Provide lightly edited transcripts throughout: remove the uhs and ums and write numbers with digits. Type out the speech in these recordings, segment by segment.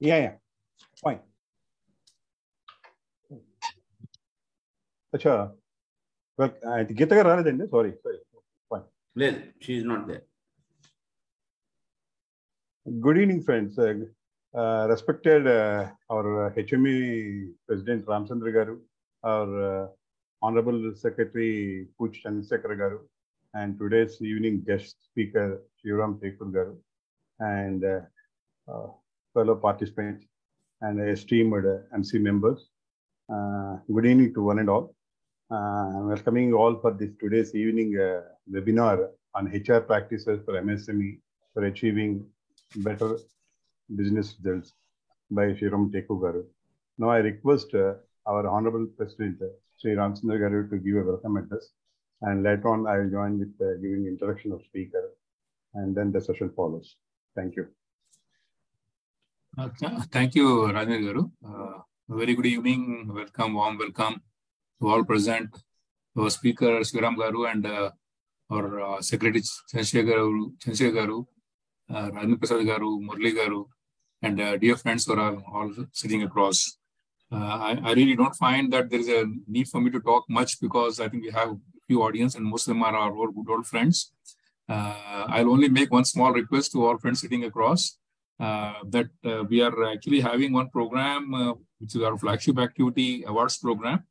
Yeah, fine. Acha, well, Geeta garu raledandi. Sorry. Fine. She is not there. Good evening, friends. Respected our HME President Ramchandra Garu, our Honorable Secretary Puch Chandrasekhar Garu, and today's evening guest speaker Shivaram Tekur Garu, and fellow participants and esteemed MC members. Good evening to one and all. Welcoming you all for this today's evening webinar on HR practices for MSME for achieving better business results by Shivaram Tekur Garu. Now I request our Honorable President Sri Ramchandra Garu to give a welcome address, and later on I will join with giving introduction of speaker, and then the session follows. Thank you. Thank you, Rajendra Garu. Very good evening. Welcome, warm welcome to all present. Our speaker Shivaram Garu and our Secretary Chandrasekhar Garu, Rajendra Prasad Garu, Murli Garu, and dear friends who are all sitting across. I really don't find that there is a need for me to talk much because I think we have a few audience and most of them are our good old friends. I'll only make one small request to all friends sitting across that we are actually having one program which is our flagship activity awards program,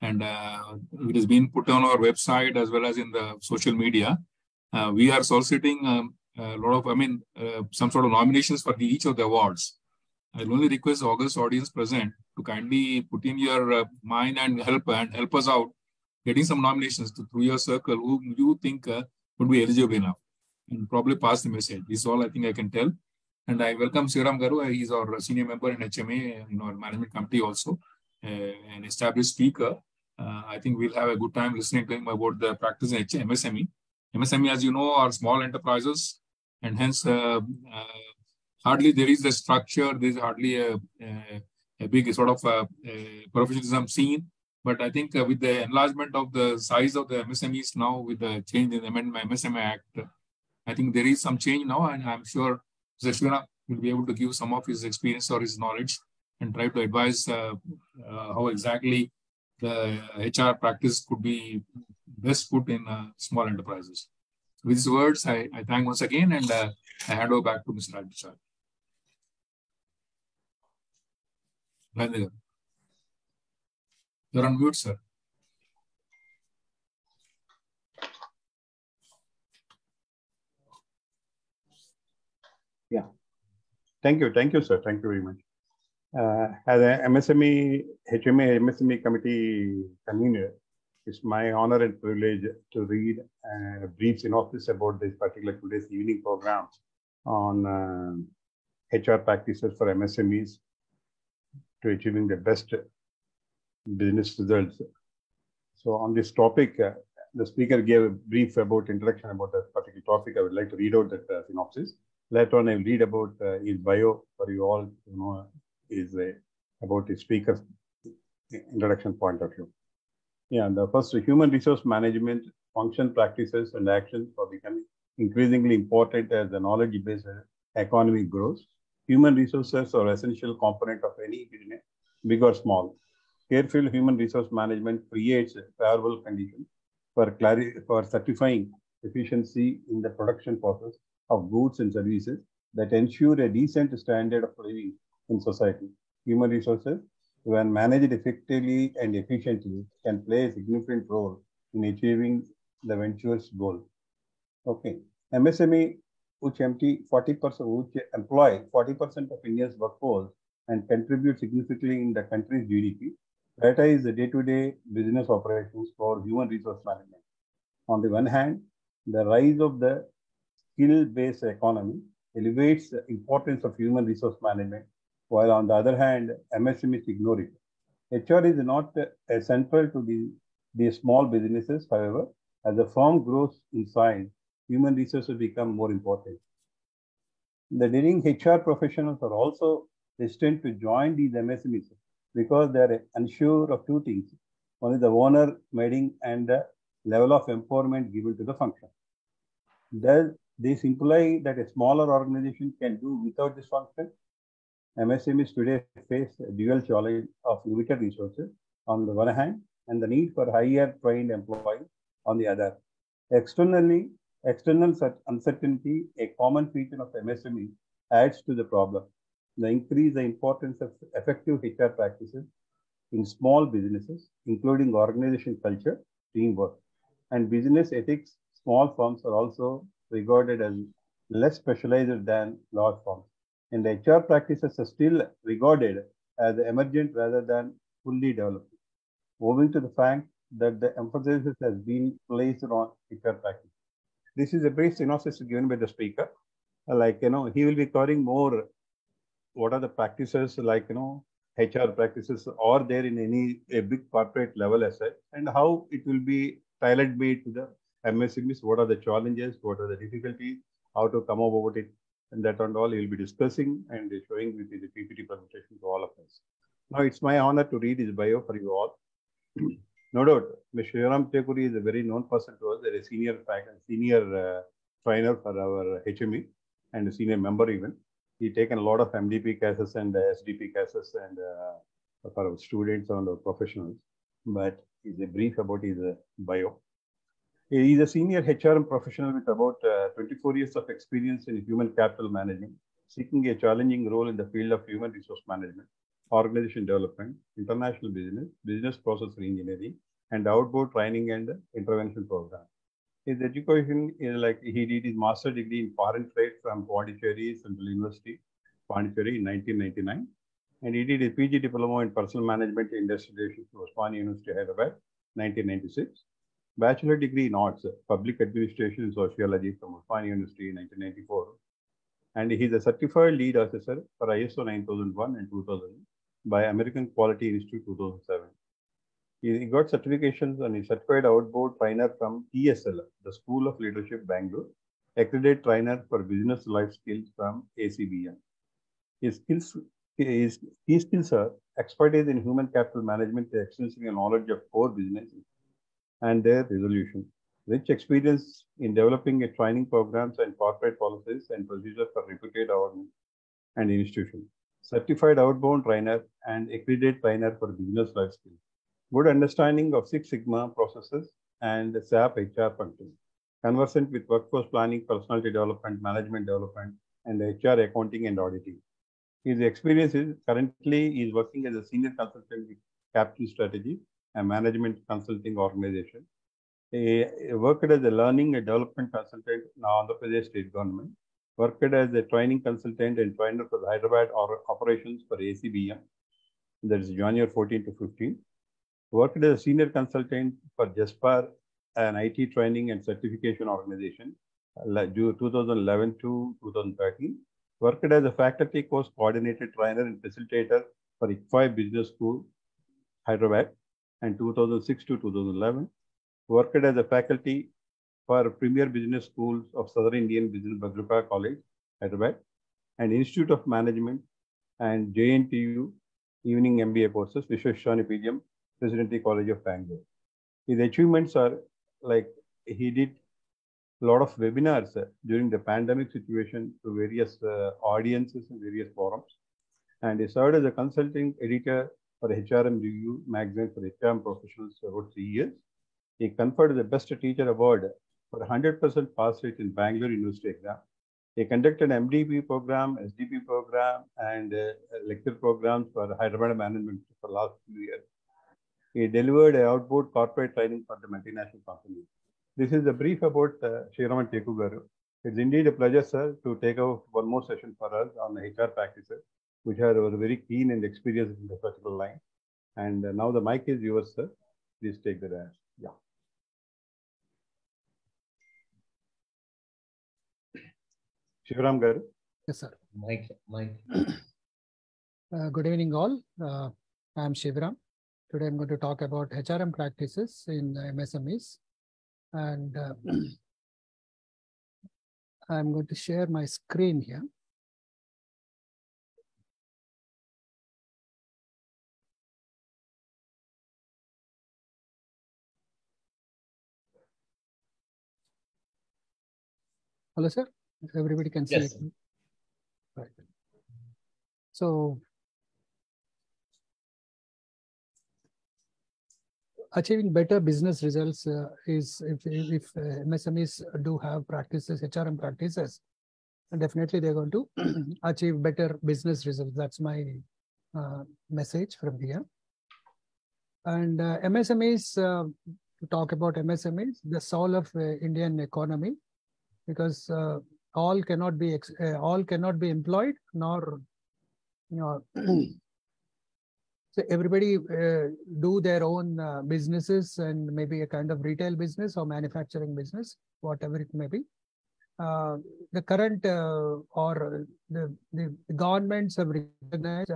and it has been put on our website as well as in the social media. We are soliciting a lot of, some sort of nominations for each of the awards. I'll only request the august audience present to kindly put in your mind and help us out getting some nominations through your circle who you think would be eligible enough, and probably pass the message. This is all I think I can tell. And I welcome Shivaram Garu. He's our senior member in HMA, in our management committee also, an established speaker. I think we'll have a good time listening to him about the practice in MSME. MSME, as you know, are small enterprises, and hence hardly there is the structure. There is hardly a big sort of professionalism seen. But I think with the enlargement of the size of the MSMEs now, with the change in the MSME Act, I think there is some change now, and I'm sure Mr. Shivaram will be able to give some of his experience or his knowledge and try to advise how exactly the HR practice could be best put in small enterprises. With these words, I thank once again, and I hand over back to Mr. Rajendra. Rajendra, you're on mute, sir. Yeah. Thank you, sir. Thank you very much. As an MSME committee convener, it's my honor and privilege to read a brief synopsis about this particular today's evening program on HR practices for MSMEs to achieving the best business results. So on this topic, the speaker gave a brief introduction about that particular topic. I would like to read out that synopsis. Later on, I will read about his bio for you all to know about the speaker's introduction point of view. Yeah, the first, human resource management function, practices, and actions are becoming increasingly important as the knowledge-based economy grows. Human resources are essential component of any business, big or small. Careful human resource management creates favorable conditions for certifying efficiency in the production process of goods and services that ensure a decent standard of living in society. Human resources, when managed effectively and efficiently, can play a significant role in achieving the venture's goal. Okay, MSME, which employ 40% of India's workforce and contribute significantly in the country's GDP, data is the day-to-day business operations for human resource management. On the one hand, the rise of the skill-based economy elevates the importance of human resource management, while on the other hand, MSMEs ignore it. HR is not central to the small businesses. However, as the firm grows in size, human resources become more important. The leading HR professionals are also destined to join these MSMEs because they are unsure of two things. One is the owner meeting and the level of empowerment given to the function. Does this imply that a smaller organization can do without this function? MSMEs today face a dual challenge of limited resources on the one hand and the need for higher trained employees on the other. Externally, external uncertainty, a common feature of MSME, adds to the problem. Increase the importance of effective HR practices in small businesses, including organization culture, teamwork, and business ethics. Small firms are also regarded as less specialized than large firms, and HR practices are still regarded as emergent rather than fully developed, owing to the fact that the emphasis has been placed on HR practice. This is a brief synopsis given by the speaker. He will be covering more what are the practices HR practices are there in any a big corporate level as such, and how it will be tailored made to the MSMEs. What are the challenges? What are the difficulties? How to come about it? And that and all he will be discussing and showing with the PPT presentation to all of us. Now it's my honor to read his bio for you all. No doubt, Mr. Shivaram Tekuri is a very known person to us, a senior trainer for our HME and a senior member even. He taken a lot of MDP cases and SDP cases and for our students and our professionals. But he's a brief about his bio. He is a senior HRM professional with about 24 years of experience in human capital management, seeking a challenging role in the field of human resource management, organization development, international business, business process engineering, and outbound training and intervention program. His education is he did his master's degree in foreign trade from Pondicherry Central University, Pondicherry in 1999. And he did a PG diploma in personal management and industrial relations from Osmania University, Hyderabad, 1996. Bachelor degree in arts, public administration and sociology from Osmania University in 1994. And he is a certified lead assessor for ISO 9001 and 2000 by American Quality Institute 2007. He got certifications and is certified outboard trainer from ESL, the School of Leadership, Bangalore, accredited trainer for business life skills from ACBM. His key skills are expertise in human capital management, extensive knowledge of core businesses and their resolution, rich experience in developing a training programs and corporate policies and procedures for reputed organizations and institutions, certified outbound trainer and accredited trainer for business life skills, good understanding of Six Sigma processes and SAP HR functions, conversant with workforce planning, personality development, management development, and HR accounting and auditing. His experience is currently he is working as a senior consultant with Capital Strategy, a management consulting organization. He worked as a learning and development consultant in Andhra Pradesh state government, worked as a training consultant and trainer for the Hyderabad operations for ACBM, that is January 14 to 15. Worked as a senior consultant for JESPAR, an IT training and certification organization, 2011 to 2013. Worked as a faculty course coordinator, trainer, and facilitator for ICFI Business School, Hyderabad, and 2006 to 2011. Worked as a faculty for Premier Business Schools of Southern Indian Business Bhadrika College, Hyderabad, and Institute of Management and JNTU Evening MBA courses, Vishweshwanipedium, Presidential College of Bangalore. His achievements are he did a lot of webinars during the pandemic situation to various audiences and various forums. And he served as a consulting editor for HRM Review magazine for HRM professionals for about 3 years. He conferred the Best Teacher Award for 100% pass rate in Bangalore University exam. He conducted MDP program, SDP program, and lecture programs for Hyderabad management for the last few years. He delivered outboard corporate training for the multinational companies. This is a brief about Shivaram Tekuri. It's indeed a pleasure, sir, to take out one more session for us on the HR practices, which are very keen and experienced in the particular line. And now the mic is yours, sir. Please take the dance. Yeah. Shivaram Garu. Yes, sir. Mike. Good evening, all. I am Shivaram. Today I'm going to talk about HRM practices in MSMEs. And I'm going to share my screen here. Hello, sir. Everybody can see Yes. it. Right. So achieving better business results is if MSMEs do have practices, HRM practices, definitely they're going to achieve better business results. That's my message from here. And MSMEs, to talk about MSMEs, the soul of Indian economy, because all cannot be employed, nor so everybody do their own businesses, and maybe a kind of retail business or manufacturing business, whatever it may be. The current or the governments have recognized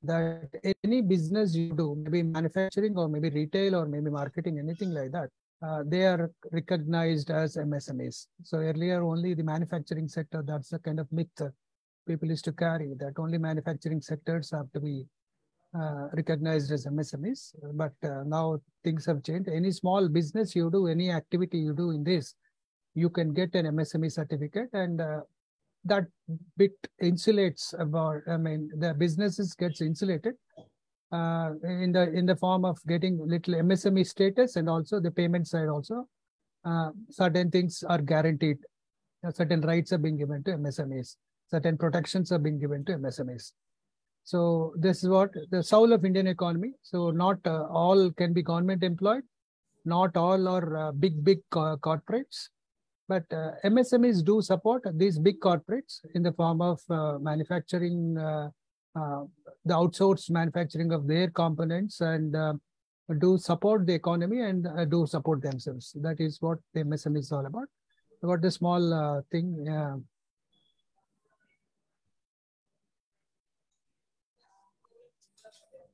that any business you do, maybe manufacturing or maybe retail or maybe marketing, anything like that, they are recognized as MSMEs. So earlier only the manufacturing sector, that's the kind of myth people used to carry, that only manufacturing sectors have to be recognized as MSMEs. But now things have changed. Any small business you do, any activity you do in this, you can get an MSME certificate, and that bit insulates about, the businesses gets insulated in the form of getting little MSME status, and also the payment side also. Certain things are guaranteed. Certain rights are being given to MSMEs. Certain protections are being given to MSMEs. So this is what the soul of Indian economy. So not all can be government employed. Not all are big corporates. But MSMEs do support these big corporates in the form of manufacturing, the outsourced manufacturing of their components, and do support the economy and do support themselves. That is what the MSME is all about. About the small thing.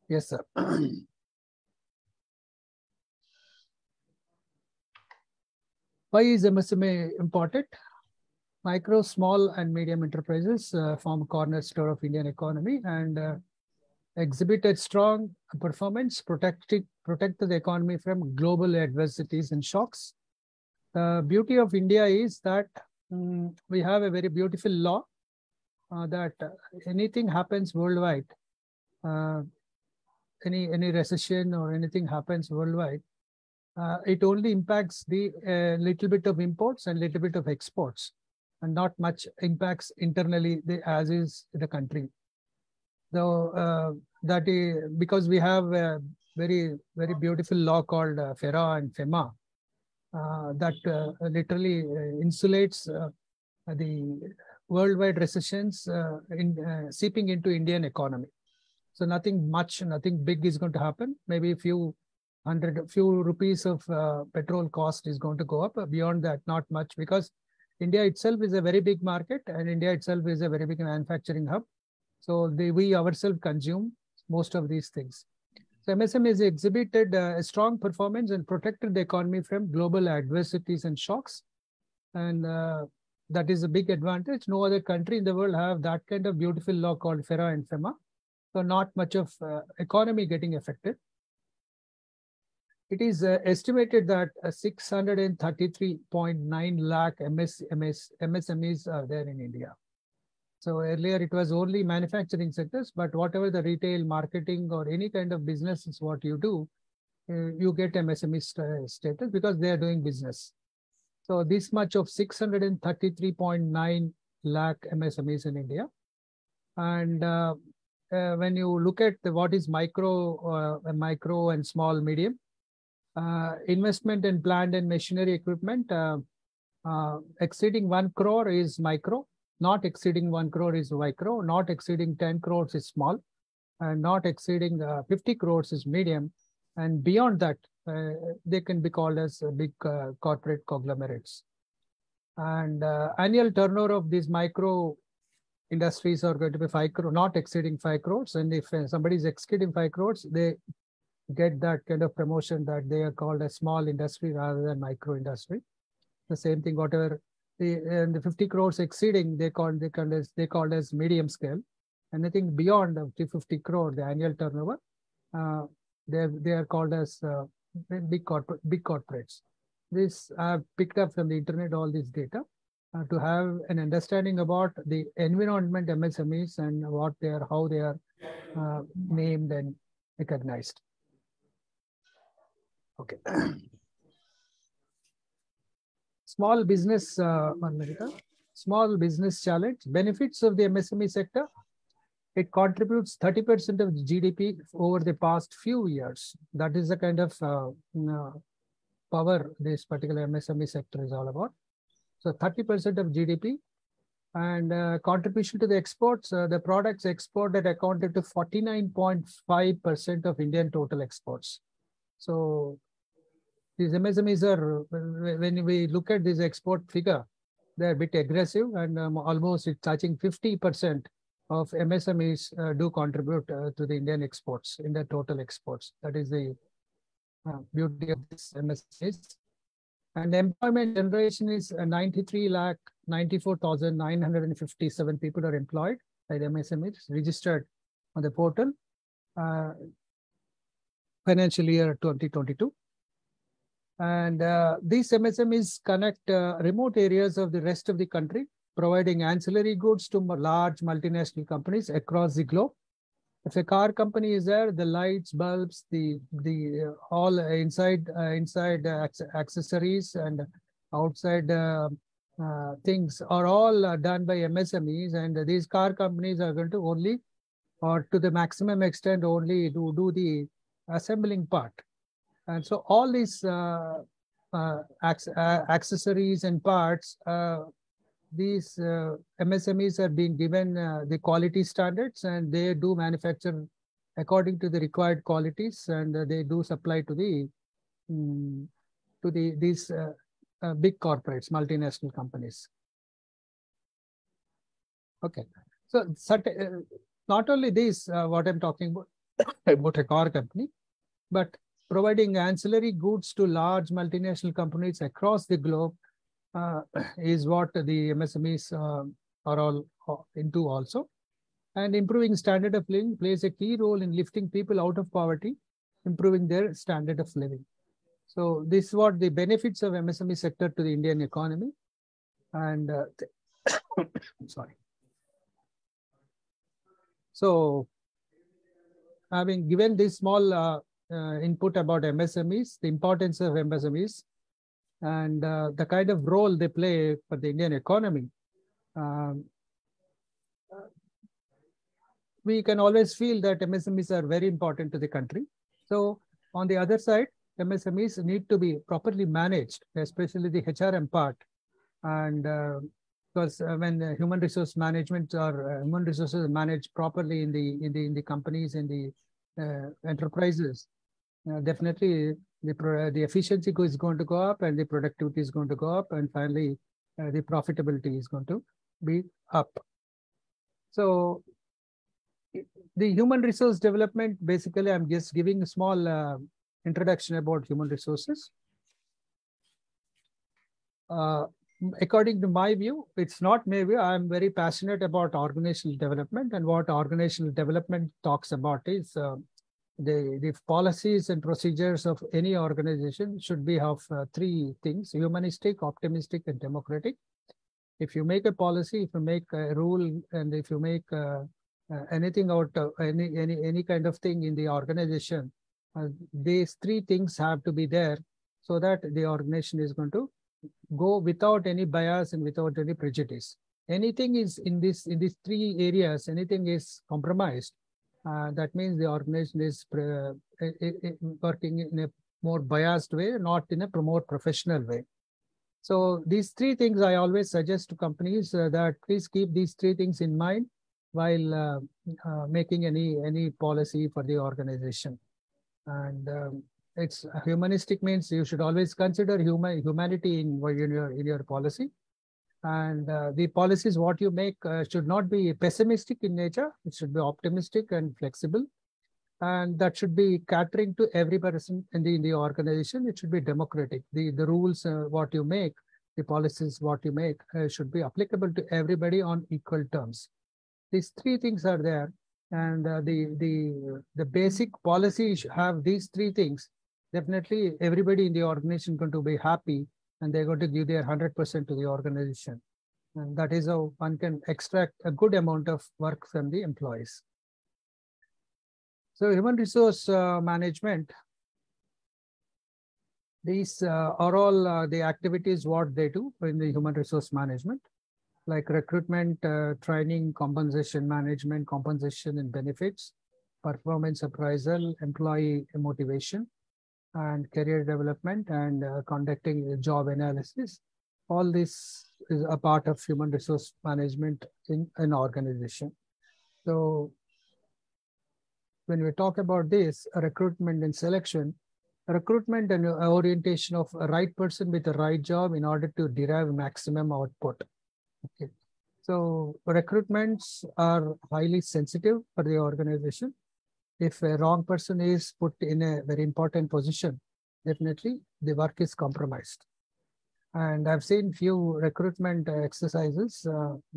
Yes, sir. Why is MSME important? Micro, small, and medium enterprises form a cornerstone of Indian economy and exhibited strong performance, protect the economy from global adversities and shocks. The beauty of India is that we have a very beautiful law that anything happens worldwide, any recession or anything happens worldwide, it only impacts the little bit of imports and little bit of exports, and not much impacts internally as is the country. So that is because we have a very beautiful law called FERA and FEMA that literally insulates the worldwide recessions seeping into Indian economy. So nothing big is going to happen. Maybe a few rupees of petrol cost is going to go up. Beyond that, not much, because India itself is a very big market, and India itself is a very big manufacturing hub. So we ourselves consume most of these things. So MSME has exhibited a strong performance and protected the economy from global adversities and shocks. And that is a big advantage. No other country in the world have that kind of beautiful law called FERA and FEMA. So not much of economy getting affected. It is estimated that 633.9 lakh MSMEs are there in India. So earlier it was only manufacturing sectors, but whatever the retail, marketing, or any kind of business is what you do, you get MSME status because they are doing business. So this much of 633.9 lakh MSMEs in India. And when you look at what is micro and small, medium, investment in plant and machinery equipment exceeding 1 crore is micro, not exceeding 1 crore is micro, not exceeding 10 crores is small, and not exceeding 50 crores is medium, and beyond that they can be called as big corporate conglomerates. And annual turnover of these micro industries are going to be 5 crore, not exceeding 5 crores, and if somebody is exceeding 5 crores, they get that kind of promotion that they are called a small industry rather than micro industry. The same thing, whatever the 50 crores exceeding, they called as medium scale. Anything beyond 50 crore, the annual turnover, they are called as big corporates. This I have picked up from the internet, all this data. to have an understanding about the environment MSMEs and what they are, how they are named and recognized. Okay. Small business, small business challenge, benefits of the MSME sector. It contributes 30% of GDP over the past few years. That is the kind of power this particular MSME sector is all about. So 30% of GDP and contribution to the exports, the products exported accounted to 49.5% of Indian total exports. So these MSMEs are, when we look at this export figure, they're a bit aggressive and almost it's touching 50% of MSMEs do contribute to the Indian exports, in the total exports. That is the beauty of this MSMEs. And employment generation is 93,94,957 people are employed by the MSMEs registered on the portal financial year 2022. And these MSMEs connect remote areas of the rest of the country, providing ancillary goods to large multinational companies across the globe. If a car company is there, the lights, bulbs, the all inside accessories and outside things are all done by MSMEs, and these car companies are going to only, or to the maximum extent, only do the assembling part. And so all these accessories and parts, these MSMEs are being given the quality standards, and they do manufacture according to the required qualities, and they do supply to these big corporates, multinational companies. Okay, so not only this, what I'm talking about about a car company, but providing ancillary goods to large multinational companies across the globe is what the MSMEs are all into also. And improving standard of living plays a key role in lifting people out of poverty, improving their standard of living. So this is what the benefits of MSME sector to the Indian economy. And sorry. So having given this small input about MSMEs, the importance of MSMEs, and the kind of role they play for the Indian economy, we can always feel that MSMEs are very important to the country. So on the other side, MSMEs need to be properly managed, especially the HRM part. And because when human resource management or human resources managed properly in the companies, in the enterprises, definitely the efficiency is going to go up, and the productivity is going to go up, and finally the profitability is going to be up. So the human resource development, basically I'm just giving a small introduction about human resources. According to my view, it's not my view, I'm very passionate about organizational development, and what organizational development talks about is the policies and procedures of any organization should be of three things: humanistic, optimistic, and democratic. If you make a policy, if you make a rule, and if you make anything out of any kind of thing in the organization, these three things have to be there so that the organization is going to go without any bias and without any prejudice. Anything is in these three areas, anything is compromised, that means the organization is working in a more biased way, not in a more professional way. So these three things I always suggest to companies that please keep these three things in mind while making any policy for the organization. And it's humanistic means you should always consider humanity in your policy. And the policies what you make should not be pessimistic in nature. It should be optimistic and flexible, and that should be catering to every person in the organization. It should be democratic. The rules what you make, the policies what you make should be applicable to everybody on equal terms. These three things are there, and the basic policy should have these three things. Definitely, everybody in the organization is going to be happy, and they're going to give their 100% to the organization. And that is how one can extract a good amount of work from the employees. So human resource management, these are all the activities what they do in the human resource management, like recruitment, training, compensation management, compensation and benefits, performance appraisal, employee motivation, and career development, and conducting job analysis. All this is a part of human resource management in an organization. So when we talk about this, recruitment and selection, recruitment and orientation of a right person with the right job in order to derive maximum output. Okay. So recruitments are highly sensitive for the organization. If a wrong person is put in a very important position, definitely the work is compromised. And I've seen few recruitment exercises,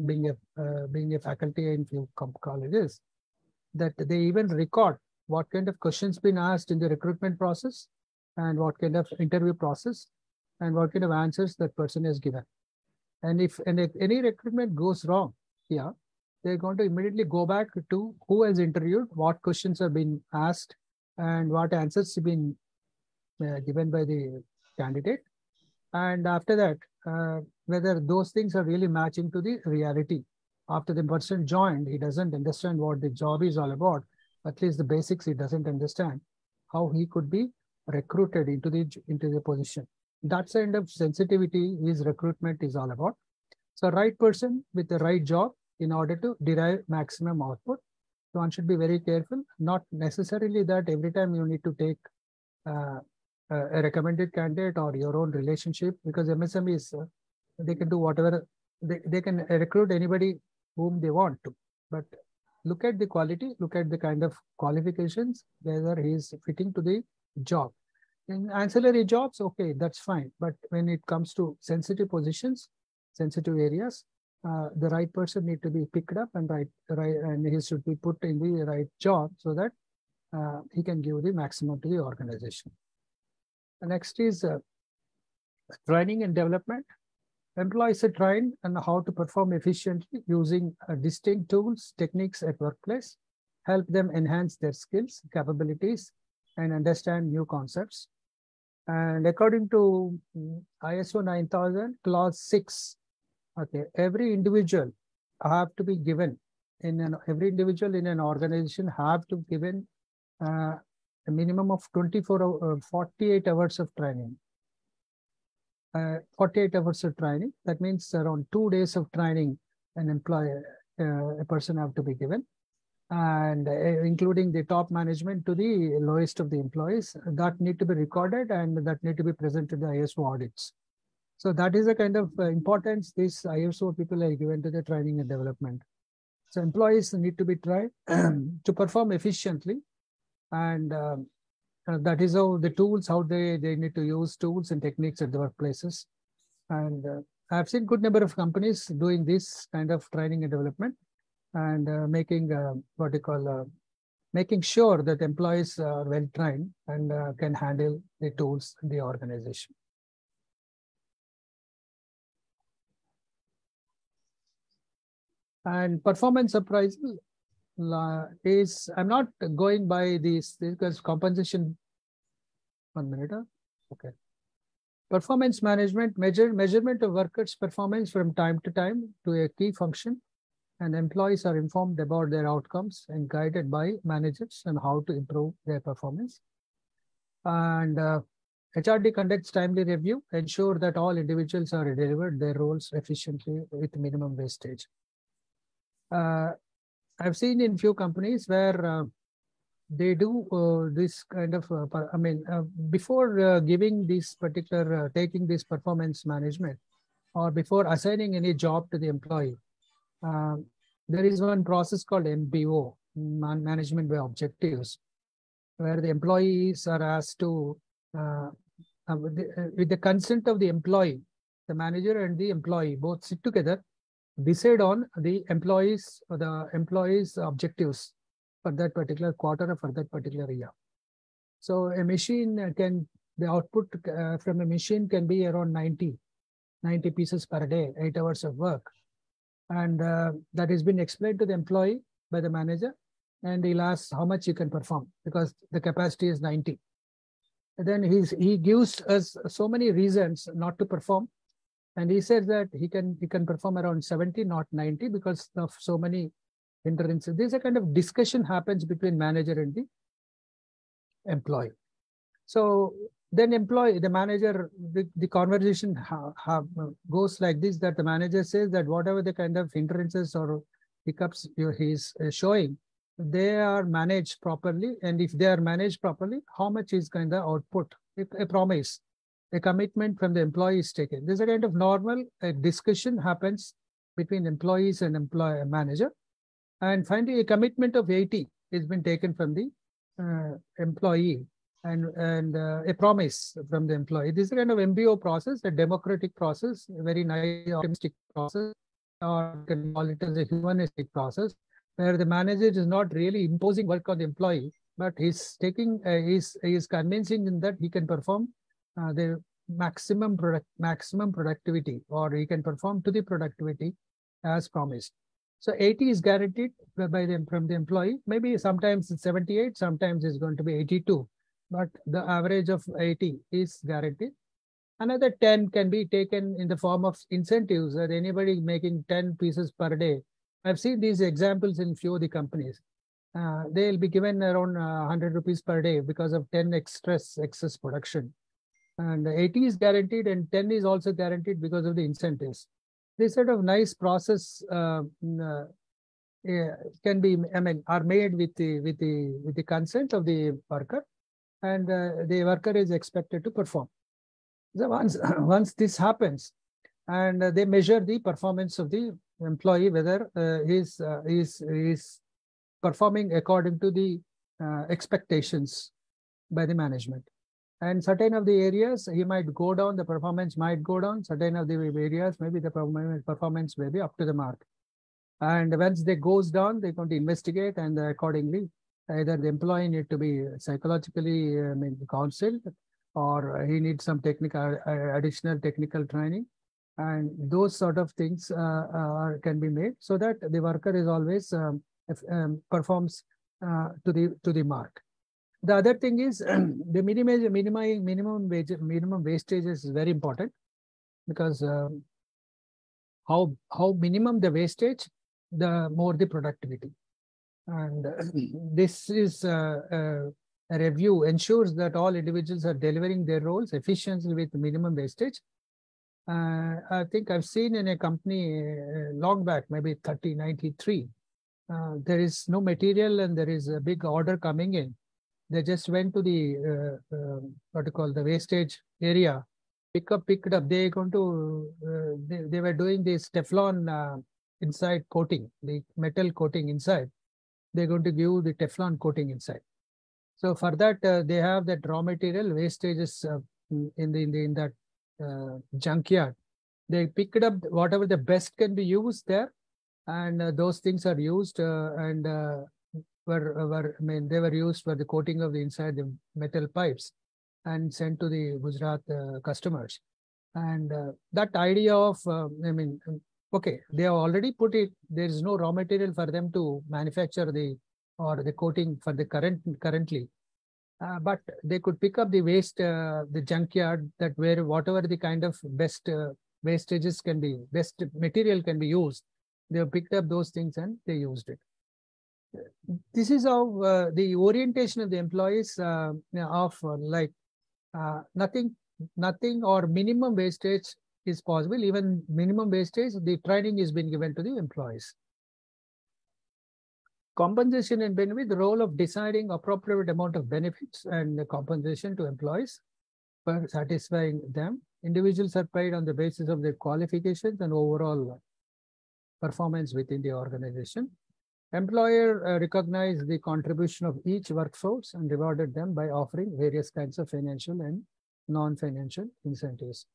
being a faculty in few colleges, that they even record what kind of questions been asked in the recruitment process, and what kind of interview process, and what kind of answers that person has given. And if any recruitment goes wrong, yeah, they're going to immediately go back to who has interviewed, what questions have been asked, and what answers have been given by the candidate. And after that, whether those things are really matching to the reality. After the person joined, he doesn't understand what the job is all about. At least the basics he doesn't understand. How he could be recruited into the position. That kind of sensitivity is recruitment is all about. So right person with the right job in order to derive maximum output. So one should be very careful. Not necessarily that every time you need to take a recommended candidate or your own relationship, because MSMEs, they can do whatever, they can recruit anybody whom they want to. But look at the quality, look at the kind of qualifications, whether he is fitting to the job. In ancillary jobs, okay, that's fine. But when it comes to sensitive positions, sensitive areas, the right person need to be picked up and and he should be put in the right job so that he can give the maximum to the organization. The next is training and development. Employees are trained on how to perform efficiently using distinct tools, techniques at workplace, help them enhance their skills, capabilities, and understand new concepts. And according to ISO 9000, clause 6, okay, every individual have to be given every individual in an organization have to be given a minimum of 48 hours of training. 48 hours of training. That means around 2 days of training an employee, a person have to be given, and including the top management to the lowest of the employees, that need to be recorded and that need to be presented to the ISO audits. So that is the kind of importance these ISO people are given to the training and development. So employees need to be trained to perform efficiently, and that is how the tools, how they need to use tools and techniques at the workplaces. And I've seen good number of companies doing this kind of training and development, and making what you call making sure that employees are well trained and can handle the tools in the organization. And performance appraisal is, I'm not going by these because compensation. 1 minute. Okay. Performance management, measurement of workers' performance from time to time to a key function, and employees are informed about their outcomes and guided by managers on how to improve their performance. And HRD conducts timely review, ensure that all individuals are delivered their roles efficiently with minimum wastage. I've seen in few companies where they do this kind of, before giving this particular, taking this performance management, or before assigning any job to the employee, there is one process called MBO, management by objectives, where the employees are asked to, with the consent of the employee, the manager and the employee both sit together, decide on the employees objectives for that particular quarter or for that particular year. So a machine can, the output from a machine can be around 90 pieces per day, 8 hours of work. And that has been explained to the employee by the manager, and he'll ask how much you can perform because the capacity is 90. And then he gives us so many reasons not to perform, and he says that he can perform around 70, not 90, because of so many hindrances. There's a kind of discussion happens between manager and the employee. So then the manager, the conversation goes like this, that the manager says that whatever the kind of hindrances or hiccups he's showing, they are managed properly. And if they are managed properly, how much is kind of output? A promise, a commitment from the employee is taken. There's a kind of normal discussion happens between employees and manager. And finally, a commitment of 80 has been taken from the employee. And a promise from the employee. This is a kind of MBO process, a democratic process, a very nice, optimistic process, or you can call it as a humanistic process, where the manager is not really imposing work on the employee, but he's taking, he's convincing him that he can perform the maximum productivity, or he can perform to the productivity as promised. So 80 is guaranteed from the employee. Maybe sometimes it's 78, sometimes it's going to be 82. But the average of 80 is guaranteed. Another 10 can be taken in the form of incentives, that anybody making 10 pieces per day. I've seen these examples in few of the companies. They'll be given around 100 rupees per day because of 10 excess production. And 80 is guaranteed and 10 is also guaranteed because of the incentives. This sort of nice process can be, are made with the consent of the worker. And the worker is expected to perform. So once this happens, and they measure the performance of the employee, whether he's performing according to the expectations by the management. And certain of the areas he might go down, the performance might go down. Certain of the areas, maybe the performance may be up to the mark. And once they goes down, they're going to investigate, and accordingly, either the employee need to be psychologically counseled, or he needs some additional technical training, and those sort of things can be made so that the worker is always performs to the mark. The other thing is the minimum wastage is very important, because how minimum the wastage, the more the productivity. And this is a review ensures that all individuals are delivering their roles efficiently with minimum wastage. I think I've seen in a company long back, maybe 1993, there is no material and there is a big order coming in. They just went to the the wastage area, picked it up. They going to they were doing this Teflon inside coating, the metal coating inside. They're going to give the Teflon coating inside. So for that, they have that raw material wastages in that junkyard. They picked up whatever the best can be used there, and those things are used and they were used for the coating of the inside the metal pipes and sent to the Gujarat customers. And that idea of okay, they have already put it. There is no raw material for them to manufacture the coating for the currently, but they could pick up the waste, the junkyard, that where whatever the kind of best wastages can be, best material can be used. They have picked up those things and they used it. This is how the orientation of the employees nothing or minimum wastage is possible. Even minimum wastage, the training is being given to the employees. Compensation and benefit, the role of deciding appropriate amount of benefits and the compensation to employees for satisfying them. Individuals are paid on the basis of their qualifications and overall performance within the organization. Employer recognized the contribution of each workforce and rewarded them by offering various kinds of financial and non-financial incentives.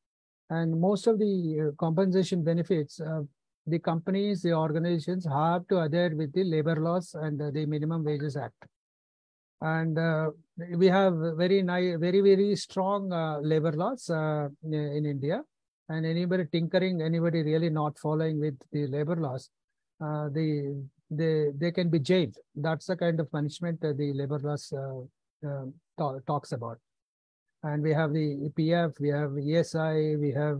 And most of the compensation benefits, the companies, the organizations have to adhere with the labor laws and the Minimum Wages Act. And we have very strong labor laws in India. and anybody tinkering, anybody really not following with the labor laws, they can be jailed. That's the kind of punishment that the labor laws talks about. And we have the EPF, we have ESI, we have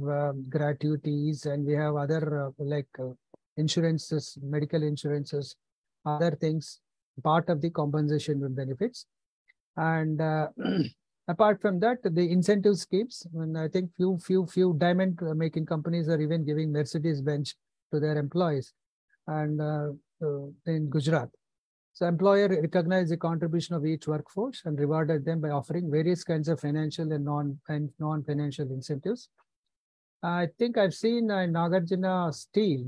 gratuities, and we have other insurances, medical insurances, other things, part of the compensation benefits. And apart from that, the incentive schemes, and I think few diamond making companies are even giving Mercedes-Benz to their employees, and in Gujarat. So employer recognized the contribution of each workforce and rewarded them by offering various kinds of financial and non-financial incentives. I think I've seen in Nagarjuna Steel,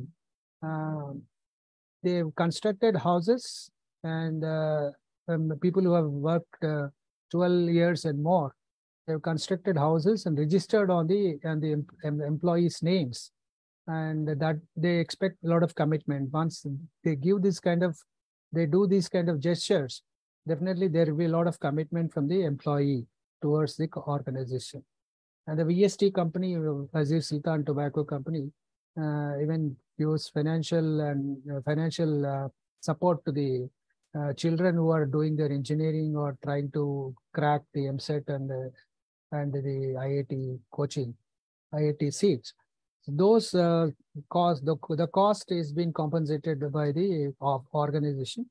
they've constructed houses, and people who have worked 12 years and more, they've constructed houses and registered on the employees' names, and that they expect a lot of commitment. Once they give this kind of, they do these kind of gestures, definitely there will be a lot of commitment from the employee towards the organization. And the VST company, Azir Sultan Tobacco Company, even gives financial support to the children who are doing their engineering or trying to crack the MSET and the IIT coaching, IIT seats. Those costs, the cost is being compensated by the organization,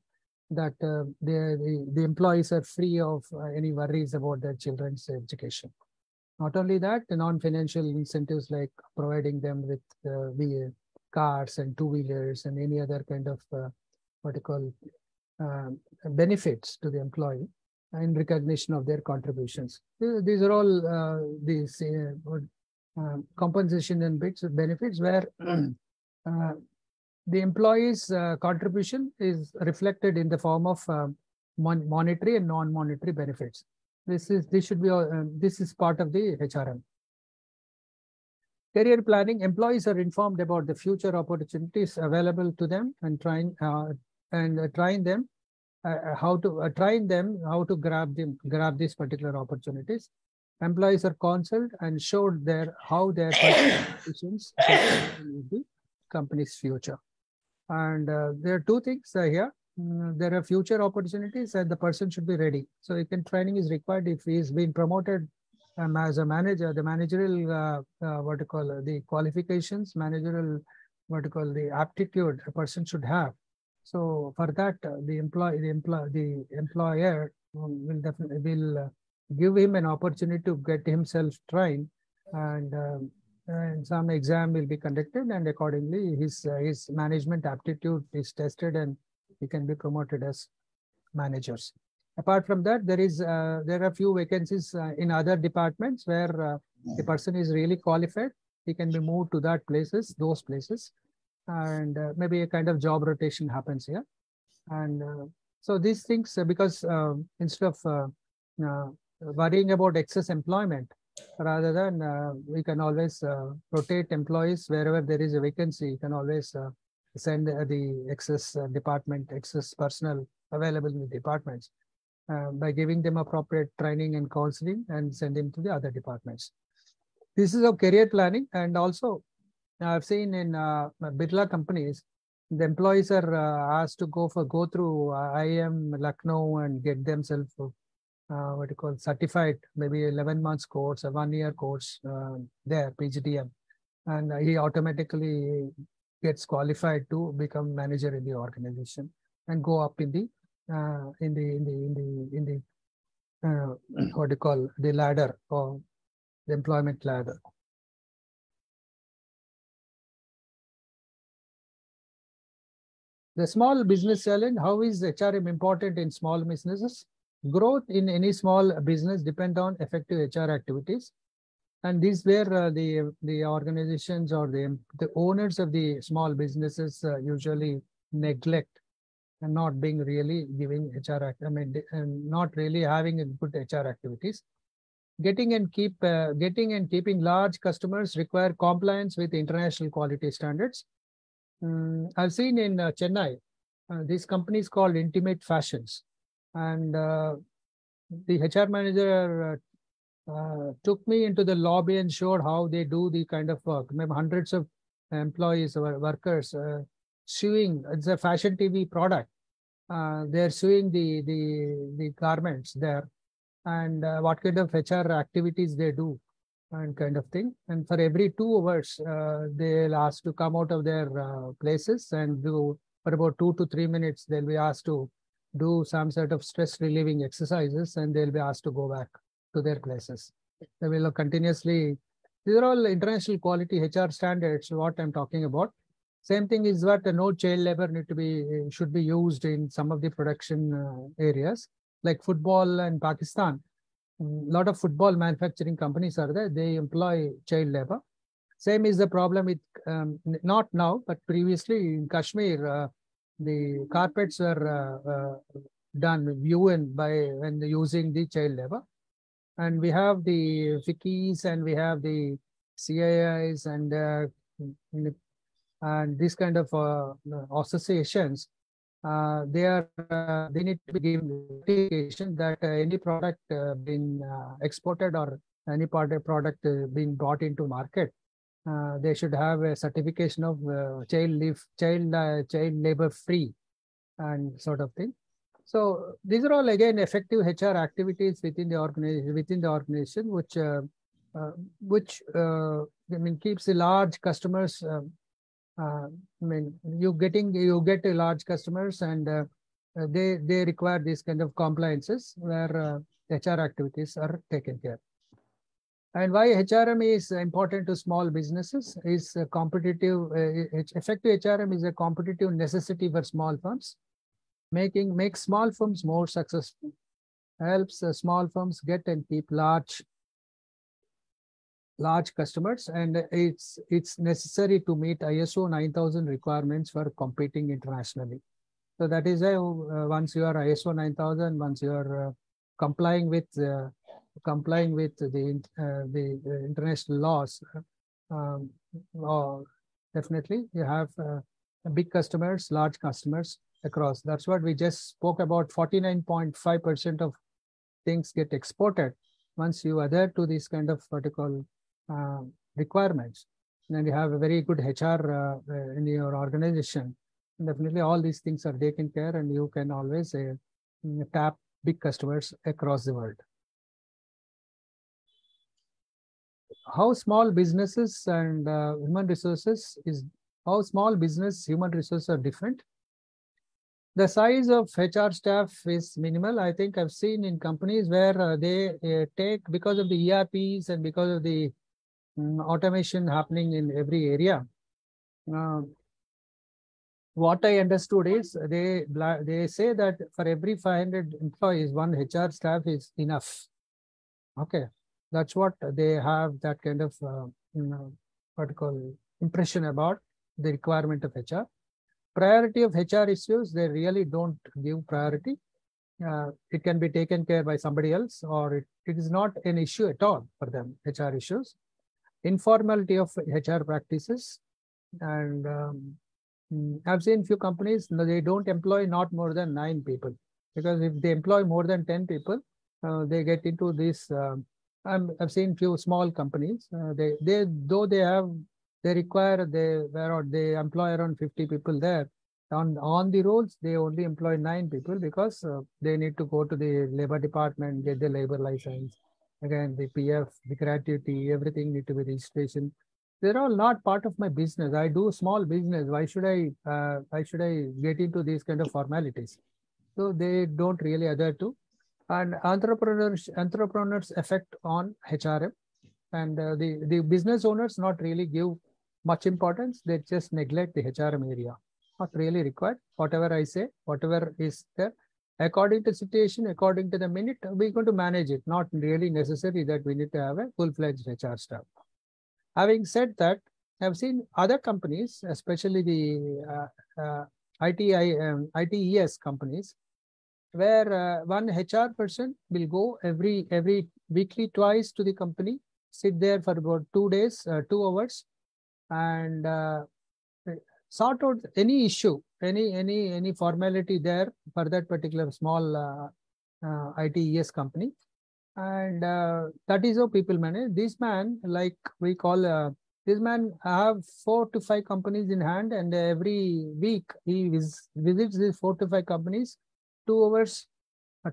that the employees are free of any worries about their children's education. Not only that, the non-financial incentives like providing them with the cars and two-wheelers and any other kind of benefits to the employee in recognition of their contributions. These are all compensation and benefits where the employee's contribution is reflected in the form of monetary and non-monetary benefits. This is part of the HRM. Career planning: employees are informed about the future opportunities available to them and trying them how to grab these particular opportunities. Employees are counseled and showed how their positions with the company's future. And there are two things here. There are future opportunities, and the person should be ready. So training is required if he is being promoted as a manager. The managerial the qualifications, managerial the aptitude a person should have. So for that, the employer will definitely give him an opportunity to get himself trained, and some exam will be conducted, and accordingly his management aptitude is tested, and he can be promoted as managers. Apart from that, there are few vacancies in other departments where the person is really qualified. He can be moved to those places, and maybe a kind of job rotation happens here. And so these things, because instead of worrying about excess employment, rather than we can always rotate employees wherever there is a vacancy. You can always send the excess excess personnel available in the departments by giving them appropriate training and counseling, and send them to the other departments. This is a career planning. And also I've seen in Birla companies, the employees are asked to go through IIM Lucknow and get themselves certified, maybe 11 months course, a 1-year course there, PGDM, and he automatically gets qualified to become manager in the organization and go up in the the ladder, or the employment ladder. The small business challenge: how is HRM important in small businesses? Growth in any small business depend on effective HR activities, and these where the organizations or the owners of the small businesses usually neglect and not being really giving HR, not really having a good HR activities. Getting and keeping large customers require compliance with international quality standards. I've seen in Chennai, this company is called Intimate Fashions, and the HR manager took me into the lobby and showed how they do the kind of work. Maybe hundreds of employees or workers suing. It's a fashion TV product. They're suing the garments there, and what kind of HR activities they do and kind of thing. And for every 2 hours, they'll ask to come out of their places and do, for about 2 to 3 minutes, they'll be asked to do some sort of stress relieving exercises, and they'll be asked to go back to their places. They will continuously, these are all international quality HR standards, what I'm talking about. Same thing is what no child labor should be used in some of the production areas, like football in Pakistan. A lot of football manufacturing companies are there. They employ child labor. Same is the problem with, not now, but previously in Kashmir, the carpets were done woven when using the child labor. And we have the FICIs and we have the CIIs and these kind of associations. They need to be given notification that any product being exported or any product being brought into market, they should have a certification of child labor free and sort of thing. So these are all again effective HR activities within the organization, which I mean keeps the large customers. I mean, you get a large customers, and they require this kind of compliances where HR activities are taken care. And why HRM is important to small businesses is competitive. Effective HRM is a competitive necessity for small firms. Makes small firms more successful. Helps small firms get and keep large customers, and it's necessary to meet ISO 9000 requirements for competing internationally. So that is why once you are ISO 9000, once you are complying with the international laws, definitely you have big customers, large customers across. That's what we just spoke about. 49.5% of things get exported once you adhere to this kind of vertical requirements, and you have a very good HR in your organization. Definitely all these things are taken care, and you can always tap big customers across the world. How small businesses and human resources are different. The size of HR staff is minimal. I think I've seen in companies where they take, because of the ERPs and because of the automation happening in every area. What I understood is they say that for every 500 employees, one HR staff is enough. Okay, that's what they have, that kind of impression about the requirement of HR. Priority of HR issues, they really don't give priority. It can be taken care by somebody else, or it is not an issue at all for them, HR issues. Informality of HR practices. And I've seen few companies, they don't employ not more than 9 people, because if they employ more than 10 people, they get into this. I've seen few small companies, they employ around 50 people there. On the roads, they only employ 9 people because they need to go to the labor department, get the labor license. Again, the PF, the gratuity, everything need to be registration. They're all not part of my business. I do small business. Why should I get into these kind of formalities? So they don't really adhere to. And entrepreneurs effect on HRM, and the business owners not really give much importance. They just neglect the HRM area. Not really required. Whatever I say, whatever is there, according to situation, according to the minute, we're going to manage it. Not really necessary that we need to have a full-fledged HR staff. Having said that, I've seen other companies, especially the ITES companies, where one HR person will go every weekly twice to the company, sit there for about 2 days, 2 hours, and sort out any issue, any formality there for that particular small ITES company. And that is how people manage. This man, like we call, this man have 4 to 5 companies in hand, and every week he visits these 4 to 5 companies 2 hours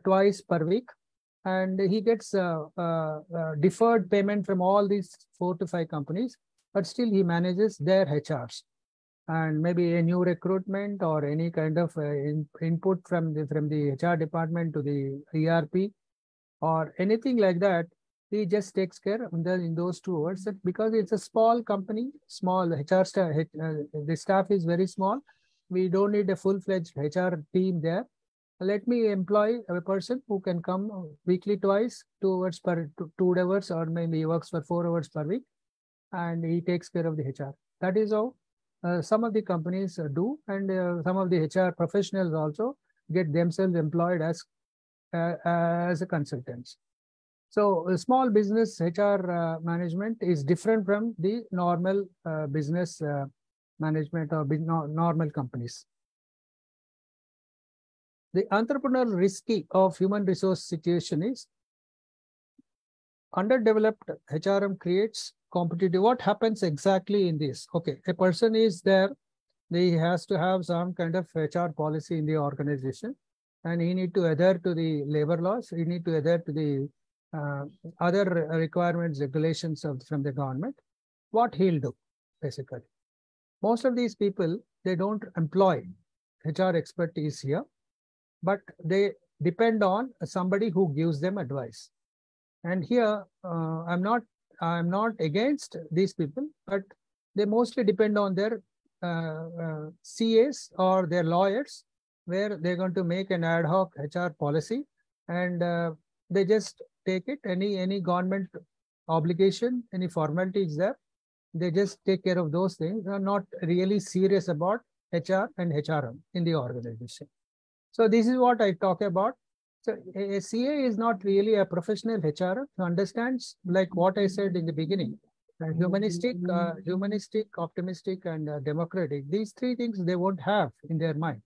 twice per week, and he gets deferred payment from all these 4 to 5 companies, but still he manages their HRs. And maybe a new recruitment or any kind of input from the HR department to the ERP or anything like that, he just takes care in those 2 hours. Because it's a small company, small HR staff, the staff is very small. We don't need a full-fledged HR team there. Let me employ a person who can come weekly twice, 2 hours per 2 hours, or maybe he works for 4 hours per week, and he takes care of the HR. That is how some of the companies do, and some of the HR professionals also get themselves employed as a consultants. So small business HR management is different from the normal business management or normal companies. The entrepreneurial risky of human resource situation is underdeveloped HRM creates competitive. What happens exactly in this? Okay, a person is there, he has to have some kind of HR policy in the organization, and he need to adhere to the labor laws, he need to adhere to the other requirements, regulations from the government. What he'll do, basically. Most of these people, they don't employ HR expertise here, but they depend on somebody who gives them advice. And here, I'm not against these people, but they mostly depend on their CAs or their lawyers, where they're going to make an ad hoc HR policy, and they just take it. Any government obligation, any formality is there, they just take care of those things. They are not really serious about HR and HRM in the organization. So this is what I talk about. So a CA is not really a professional HR who understands, like what I said in the beginning, humanistic, optimistic, and democratic. These 3 things they won't have in their mind.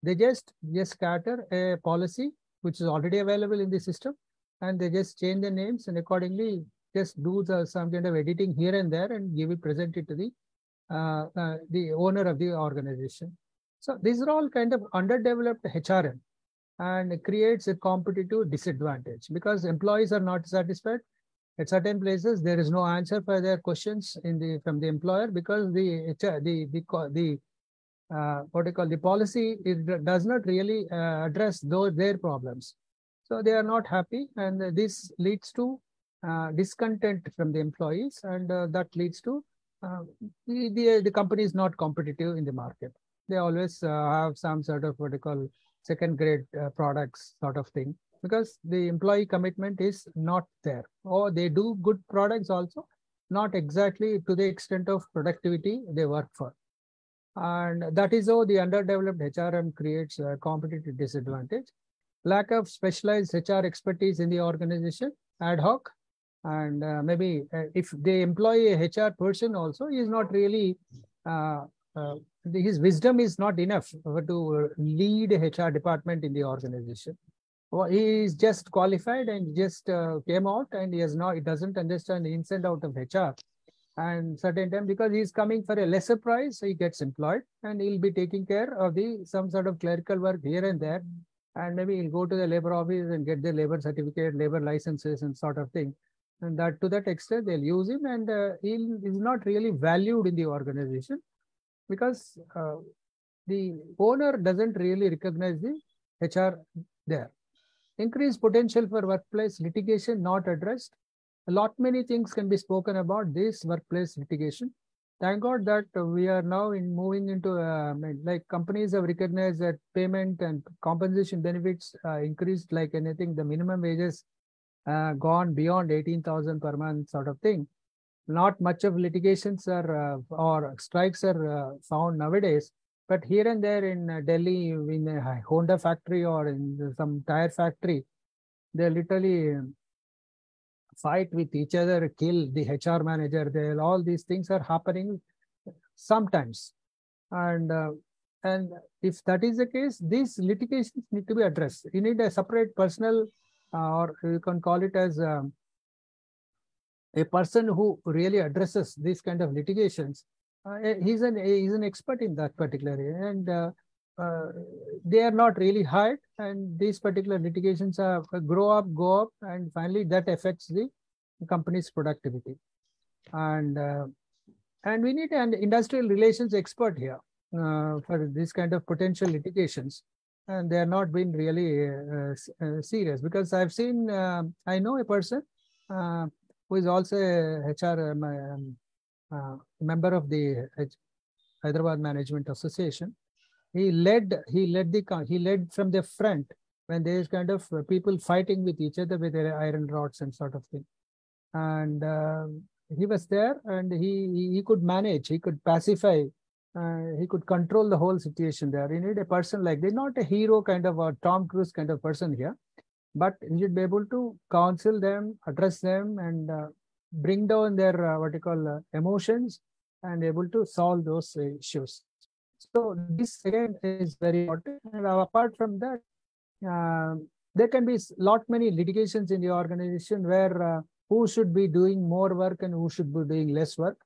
They just scatter a policy which is already available in the system, and they just change the names and accordingly just do some kind of editing here and there and present it to the owner of the organization. So these are all kind of underdeveloped HRM, and it creates a competitive disadvantage because employees are not satisfied. At certain places, there is no answer for their questions from the employer because the policy does not really address their problems. So they are not happy, and this leads to discontent from the employees, and that leads to the company is not competitive in the market. They always have some sort of second grade products sort of thing, because the employee commitment is not there. Or they do good products also, not exactly to the extent of productivity they work for. And that is how the underdeveloped HRM creates a competitive disadvantage. Lack of specialized HR expertise in the organization, ad hoc, and maybe if they employ a HR person also, he is not really his wisdom is not enough to lead a HR department in the organization. Well, he is just qualified and just came out, and he doesn't understand the ins and out of HR. And certain time, because he is coming for a lesser price, he gets employed, and he'll be taking care of some sort of clerical work here and there, and maybe he'll go to the labor office and get the labor certificate, labor licenses, and sort of thing. And that to that extent, they'll use him, and he is not really valued in the organization, because the owner doesn't really recognize the HR there. Increased potential for workplace litigation not addressed. Many things can be spoken about this workplace litigation. Thank God that we are now moving into like companies have recognized that payment and compensation benefits increased like anything. The minimum wages gone beyond 18,000 per month sort of thing. Not much of litigations or strikes are found nowadays, but here and there in Delhi, in a Honda factory or in some tire factory, they literally fight with each other, kill the HR manager. All these things are happening sometimes, and if that is the case, these litigations need to be addressed. You need a separate personal or you can call it as a person who really addresses these kind of litigations. He's an expert in that particular area, and they are not really hired, and these particular litigations are go up, and finally that affects the company's productivity. And we need an industrial relations expert here for this kind of potential litigations, and they are not being really serious, because I've seen, I know a person who is also a HR member of the Hyderabad Management Association. He led from the front when there is kind of people fighting with each other with their iron rods and sort of thing. And he was there, and he could manage, he could pacify, he could control the whole situation there. You need a person like this, not a hero kind of a Tom Cruise kind of person here, but you should be able to counsel them, address them, and bring down their what you call emotions, and able to solve those issues. So this again is very important. And apart from that, there can be many litigations in the organization where who should be doing more work and who should be doing less work,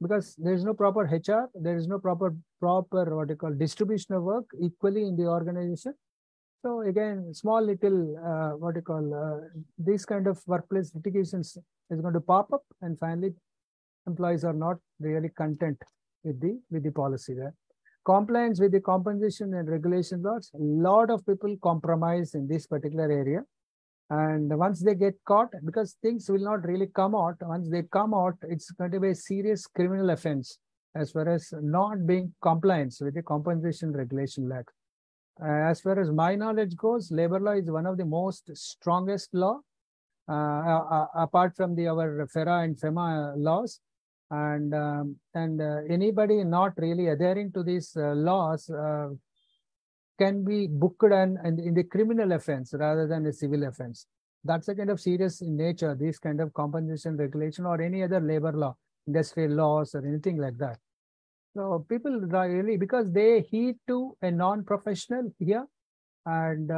because there is no proper HR, there is no proper what you call distribution of work equally in the organization. So again, small little what you call these kind of workplace litigations is going to pop up, and finally employees are not really content with the policy there. Compliance with the compensation and regulation laws, a lot of people compromise in this particular area. And once they get caught, because things will not really come out, once they come out, it's going to be a serious criminal offense as far as not being compliance with the compensation regulation law. As far as my knowledge goes, labor law is one of the most strongest law, apart from our FERA and FEMA laws. And anybody not really adhering to these laws can be booked and in the criminal offense rather than a civil offense. That's a kind of serious in nature, this kind of compensation regulation or any other labor law, industrial laws or anything like that. So people really, because they heed to a non-professional here, and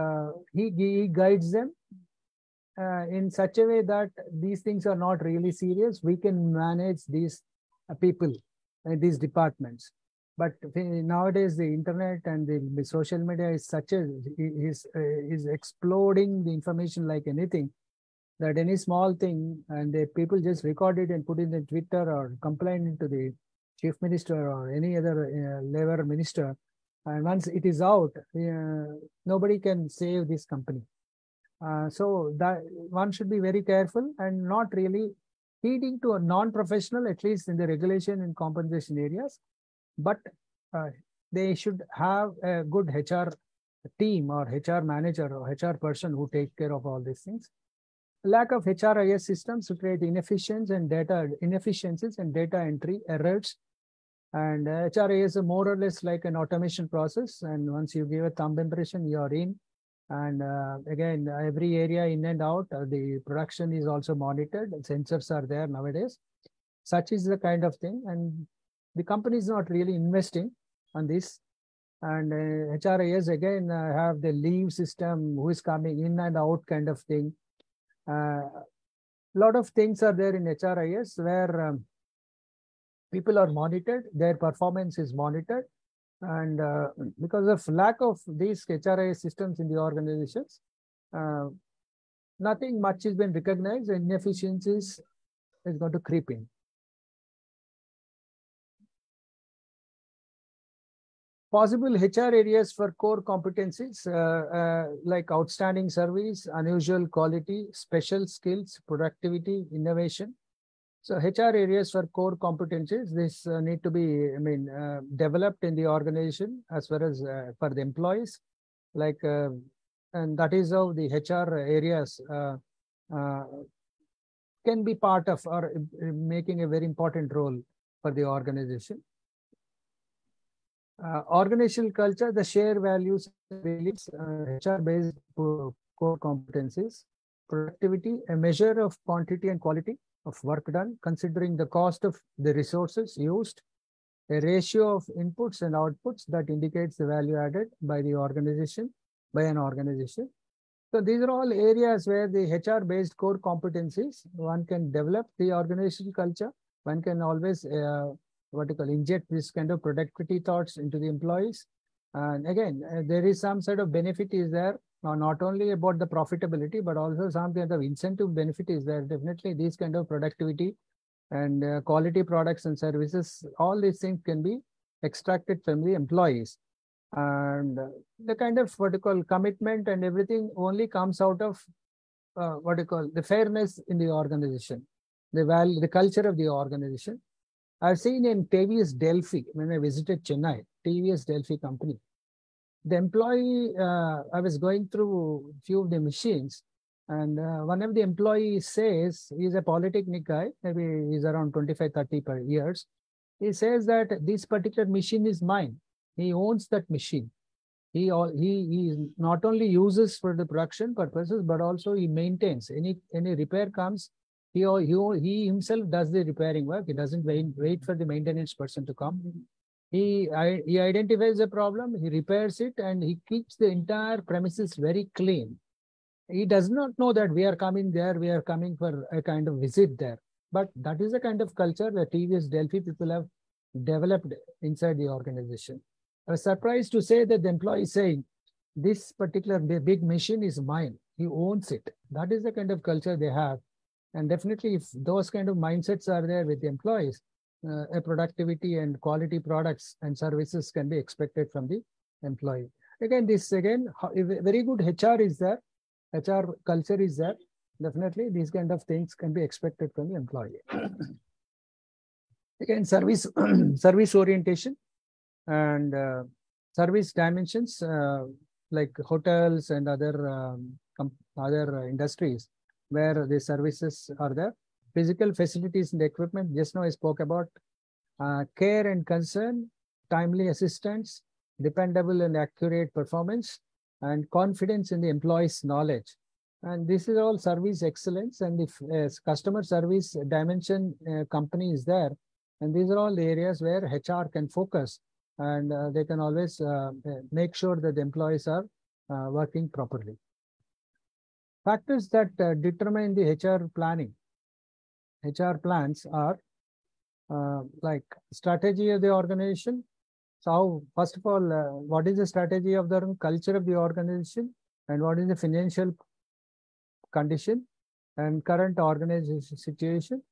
he guides them in such a way that these things are not really serious. We can manage these people and these departments. But nowadays, the internet and the social media is is exploding the information like anything, that any small thing and the people just record it and put it in Twitter or complain to the chief minister or any other labor minister. And once it is out, nobody can save this company. So that one should be very careful and not really heeding to a non-professional, at least in the regulation and compensation areas. But they should have a good HR team or HR manager or HR person who take care of all these things. Lack of HRIS systems to create inefficiencies and data entry errors. And HRIS is more or less like an automation process. And once you give a thumb impression, you are in. And again, every area in and out, the production is also monitored. Sensors are there nowadays. Such is the kind of thing. And the company is not really investing on this. And HRIS again have the leave system, who is coming in and out kind of thing. A lot of things are there in HRIS where people are monitored, their performance is monitored. And because of lack of these HRIS systems in the organizations, nothing much has been recognized, and inefficiencies is going to creep in. Possible HR areas for core competencies like outstanding service, unusual quality, special skills, productivity, innovation. So HR areas for core competencies, this need to be, developed in the organization as well as for the employees. Like, and that is how the HR areas can be part of or making a very important role for the organization. Organizational culture, the share values, beliefs, HR-based core competencies, productivity, a measure of quantity and quality of work done, considering the cost of the resources used, a ratio of inputs and outputs that indicates the value added by the organization, by an organization, So these are all areas where the HR-based core competencies, one can develop the organizational culture. One can always, inject this kind of productivity thoughts into the employees. And again, there is some sort of benefit is there, not only about the profitability, but also some kind of incentive benefit is there. Definitely these kind of productivity and quality products and services, all these things can be extracted from the employees. And the kind of commitment and everything only comes out of the fairness in the organization, the culture of the organization. I've seen in TVS Delphi, when I visited Chennai, TVS Delphi company, the employee, I was going through a few of the machines, and one of the employees says, he's a polytechnic guy, maybe he's around 25, 30 per years. He says that this particular machine is mine. He owns that machine. He not only uses for the production purposes, but also he maintains. Any repair comes, he himself does the repairing work. He doesn't wait for the maintenance person to come. He identifies the problem, he repairs it, and he keeps the entire premises very clean. He does not know that we are coming there, we are coming for a kind of visit there. But that is the kind of culture that TVS Delphi people have developed inside the organization. I was surprised to say that the employee is saying, this particular big machine is mine. He owns it. That is the kind of culture they have. And definitely if those kind of mindsets are there with the employees, a productivity and quality products and services can be expected from the employee. Again, very good HR is there. HR culture is there. Definitely these kind of things can be expected from the employee. Again, service orientation and service dimensions like hotels and other industries where the services are there. Physical facilities and equipment, just now I spoke about. Care and concern, timely assistance, dependable and accurate performance, and confidence in the employee's knowledge. And this is all service excellence. And if customer service dimension company is there, and these are all the areas where HR can focus, and they can always make sure that the employees are working properly. Factors that determine the HR planning. HR plans are like strategy of the organization. So first of all, what is the strategy of the culture of the organization, and what is the financial condition and current organization situation,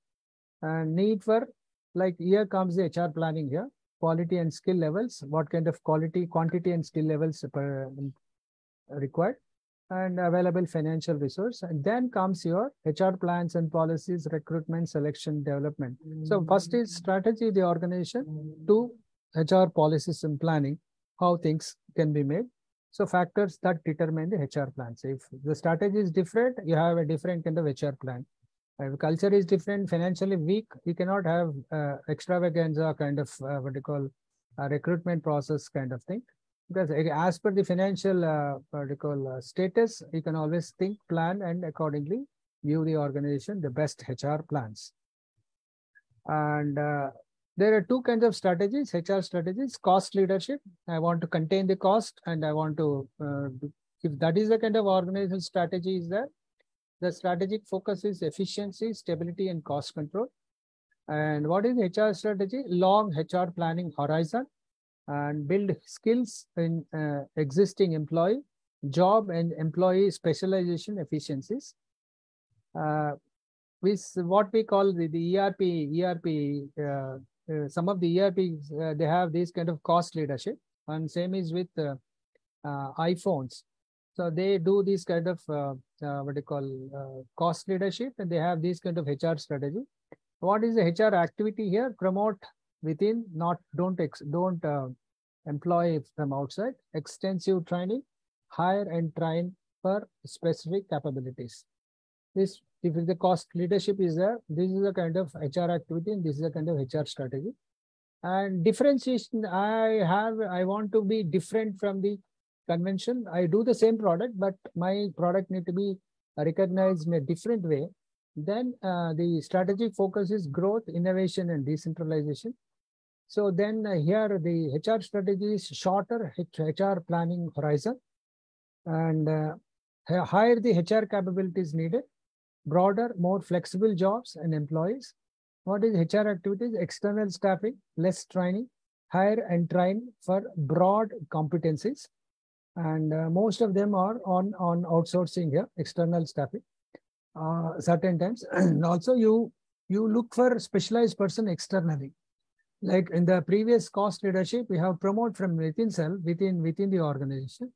and need for, like here comes the HR planning here, quality and skill levels, what kind of quality, quantity and skill levels required, and available financial resource. And then comes your HR plans and policies, recruitment, selection, development. So first is strategy of the organization, to HR policies and planning, how things can be made. So factors that determine the HR plans. If the strategy is different, you have a different kind of HR plan. If culture is different, financially weak, you cannot have extravaganza kind of recruitment process kind of thing. Because as per the financial status, you can always think, plan, and accordingly give the organization the best HR plans. And there are two kinds of strategies, HR strategies. Cost leadership. I want to contain the cost, and I want to, if that is the kind of organizational strategy is there, the strategic focus is efficiency, stability, and cost control. And what is HR strategy? Long HR planning horizon, and build skills in existing employee, job and employee specialization efficiencies. With what we call the ERP, some of the ERPs, they have this kind of cost leadership, and same is with iPhones. So they do this kind of cost leadership, and they have this kind of HR strategy. What is the HR activity here? Promote within, don't employ from outside. Extensive training, hire and train for specific capabilities. This, if the cost leadership is there, this is a kind of HR activity, and this is a kind of HR strategy. And differentiation, I want to be different from the convention. I do the same product, but my product need to be recognized in a different way. Then the strategic focus is growth, innovation, and decentralization. So then here the HR strategy is shorter HR planning horizon, and higher the HR capabilities needed, broader, more flexible jobs and employees. What is HR activities? External staffing, less training, hire and train for broad competencies. And most of them are on outsourcing here, external staffing, certain times. And also you look for specialized person externally. Like in the previous cost leadership, we have promote from within the organization.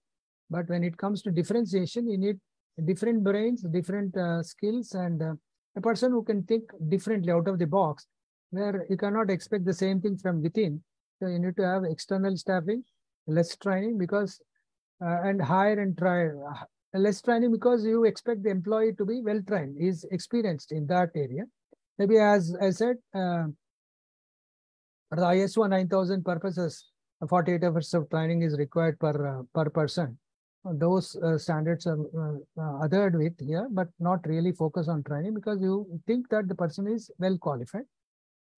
But when it comes to differentiation, you need different brains, different skills, and a person who can think differently out of the box, where you cannot expect the same thing from within. So you need to have external staffing, less training because, and hire and try, less training because you expect the employee to be well trained, is experienced in that area. Maybe as I said, the ISO 9000 purposes, 48 hours of training is required per person. Those standards are adhered with here, but not really focus on training because you think that the person is well qualified.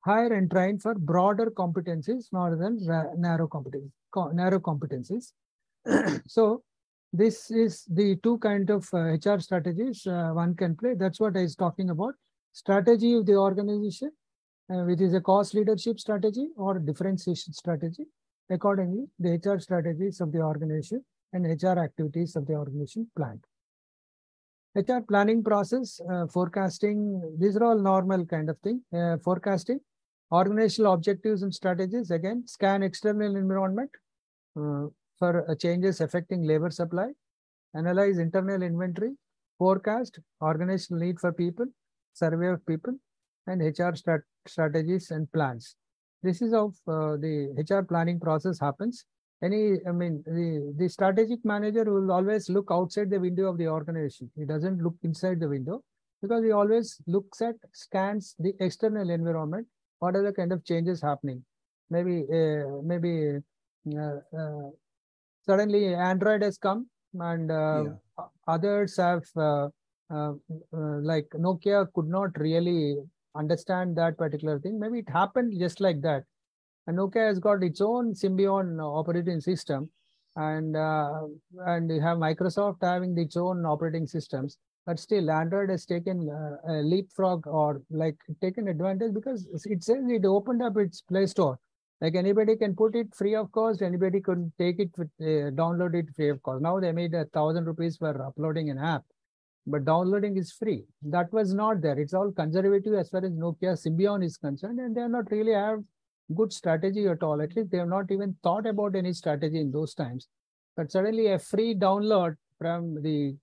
Hire and train for broader competencies rather than narrow competencies. So this is the two kind of HR strategies one can play. That's what I was talking about. Strategy of the organization, which is a cost leadership strategy or differentiation strategy. Accordingly, the HR strategies of the organization and HR activities of the organization planned. HR planning process, forecasting, these are all normal kind of thing. Forecasting, organizational objectives and strategies, again, scan external environment for changes affecting labor supply, analyze internal inventory, forecast, organizational need for people, survey of people, and HR strategies and plans. This is how the HR planning process happens. The strategic manager will always look outside the window of the organization. He doesn't look inside the window because he always scans the external environment. What are the kind of changes happening? Maybe suddenly Android has come and others have like Nokia could not really understand that particular thing. Maybe it happened just like that. And Nokia has got its own Symbian operating system, and you have Microsoft having its own operating systems. But still, Android has taken a leapfrog or like taken advantage because it says it opened up its Play Store. Like anybody can put it free of cost. Anybody could take it, download it free of cost. Now they made 1,000 rupees for uploading an app, but downloading is free. That was not there. It's all conservative as far as Nokia Symbian is concerned, and they are not really have good strategy at all. At least they have not even thought about any strategy in those times. But suddenly a free download from the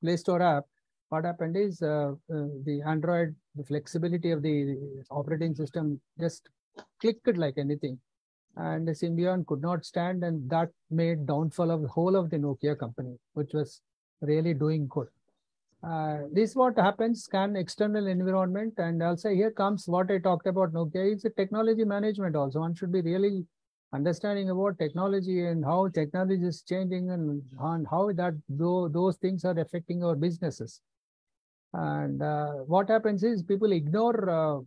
Play Store app, what happened is the Android, the flexibility of the operating system just clicked like anything. And the Symbian could not stand, and that made downfall of the whole of the Nokia company, which was really doing good. This is what happens, scan external environment. And also here comes what I talked about Nokia. It's a technology management also. One should be really understanding about technology and how technology is changing and how that those things are affecting our businesses. And what happens is people ignore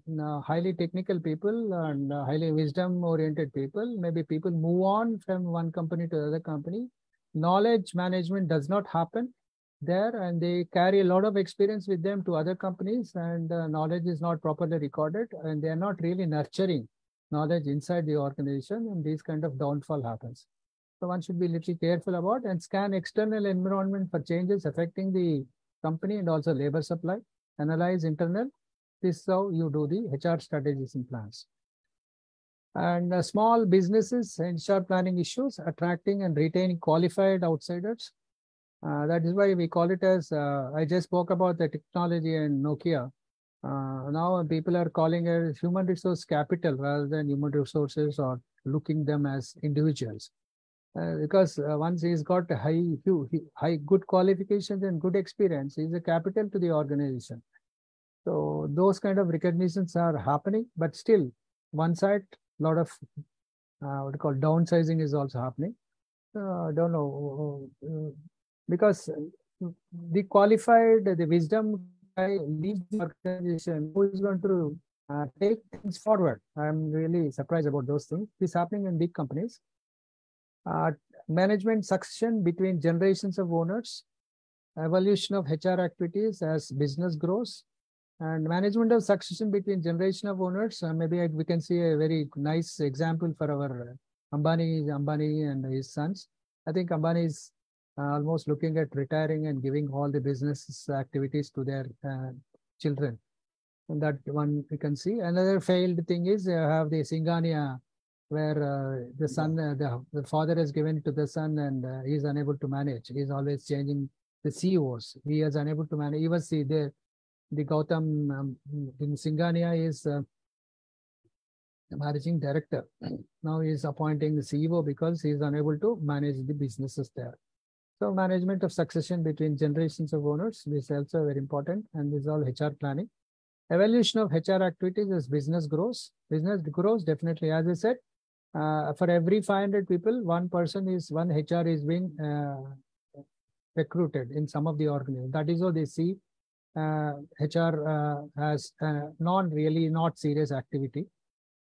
highly technical people and highly wisdom-oriented people. Maybe people move on from one company to another company. Knowledge management does not happen there, and they carry a lot of experience with them to other companies, and knowledge is not properly recorded, and they are not really nurturing knowledge inside the organization, and this kind of downfall happens. So one should be a little careful about and scan external environment for changes affecting the company and also labor supply, analyze internal. This is how you do the HR strategies and plans. And small businesses, HR planning issues, attracting and retaining qualified outsiders. That is why we call it as, I just spoke about the technology and Nokia. Now people are calling it human resource capital rather than human resources or looking them as individuals. Because once he's got high good qualifications and good experience, he's a capital to the organization. So those kind of recognitions are happening, but still one side, a lot of what we call downsizing is also happening. I don't know, because the qualified, the wisdom guy leaves the organization, who is going to take things forward. I'm really surprised about those things. This is happening in big companies. Management succession between generations of owners, evolution of HR activities as business grows, and management of succession between generation of owners. Maybe we can see a very nice example for our Ambani and his sons. I think Ambani is almost looking at retiring and giving all the business activities to their children. And that one we can see. Another failed thing is have the Singhania, where the son, the father has given to the son, and he is unable to manage. He is always changing the CEOs. He is unable to manage. Even see the Gautam in Singhania is the managing director. Now he is appointing the CEO because he is unable to manage the businesses there. So management of succession between generations of owners, this is also very important, and this is all HR planning. Evaluation of HR activities as business grows. Business grows definitely, as I said, for every 500 people, one HR is being recruited in some of the organizations. That is how they see HR as not serious activity.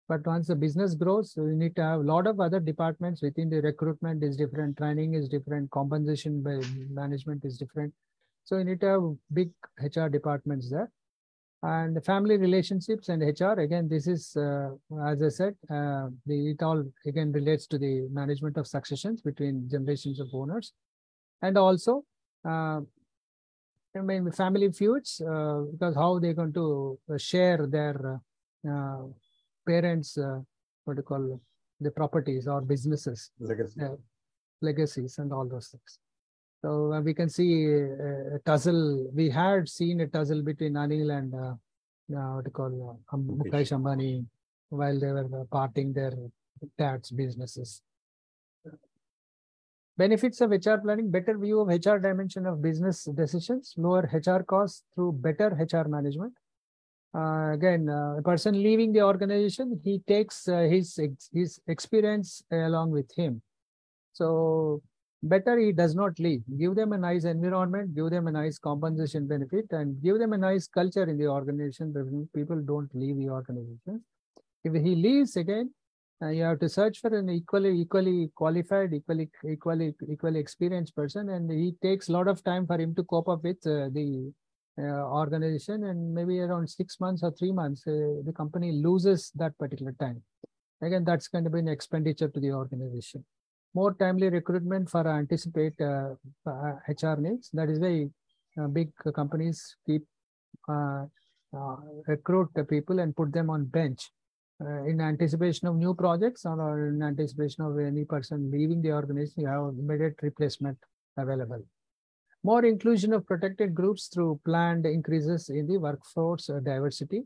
But once the business grows, so you need to have a lot of other departments within the recruitment is different, training is different, compensation by management is different. So you need to have big HR departments there. And the family relationships and HR, again, this is, as I said, it all again relates to the management of successions between generations of owners. And also, family feuds, because how they're going to share their parents, what do you call the properties or businesses, legacies and all those things. So we can see a tussle. We had seen a tussle between Anil and what do you call Mukesh Ambani while they were parting their dad's businesses. Benefits of HR planning: better view of HR dimension of business decisions, lower HR costs through better HR management. Again, a person leaving the organization, he takes his experience along with him. So better he does not leave. Give them a nice environment, give them a nice compensation benefit, and give them a nice culture in the organization. People don't leave the organization. If he leaves again, you have to search for an equally qualified, equally experienced person, and he takes a lot of time for him to cope up with the organization, and maybe around 6 months or 3 months, the company loses that particular time. Again, that's going to be an expenditure to the organization. More timely recruitment for anticipate HR needs. That is why big companies keep recruit the people and put them on bench in anticipation of new projects or in anticipation of any person leaving the organization. You have immediate replacement available. More inclusion of protected groups through planned increases in the workforce diversity.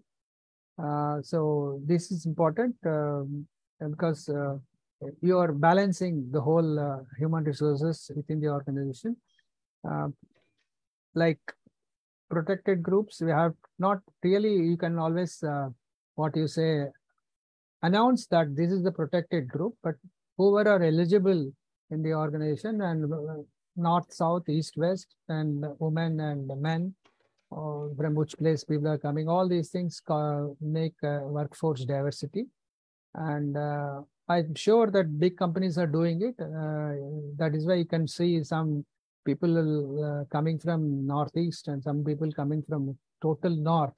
So this is important because you are balancing the whole human resources within the organization. Like protected groups, we have not really, you can always, announce that this is the protected group, but whoever are eligible in the organization and north, south, east, west, and women and men, from which place people are coming, all these things make workforce diversity. And I'm sure that big companies are doing it. That is why you can see some people coming from northeast and some people coming from total north,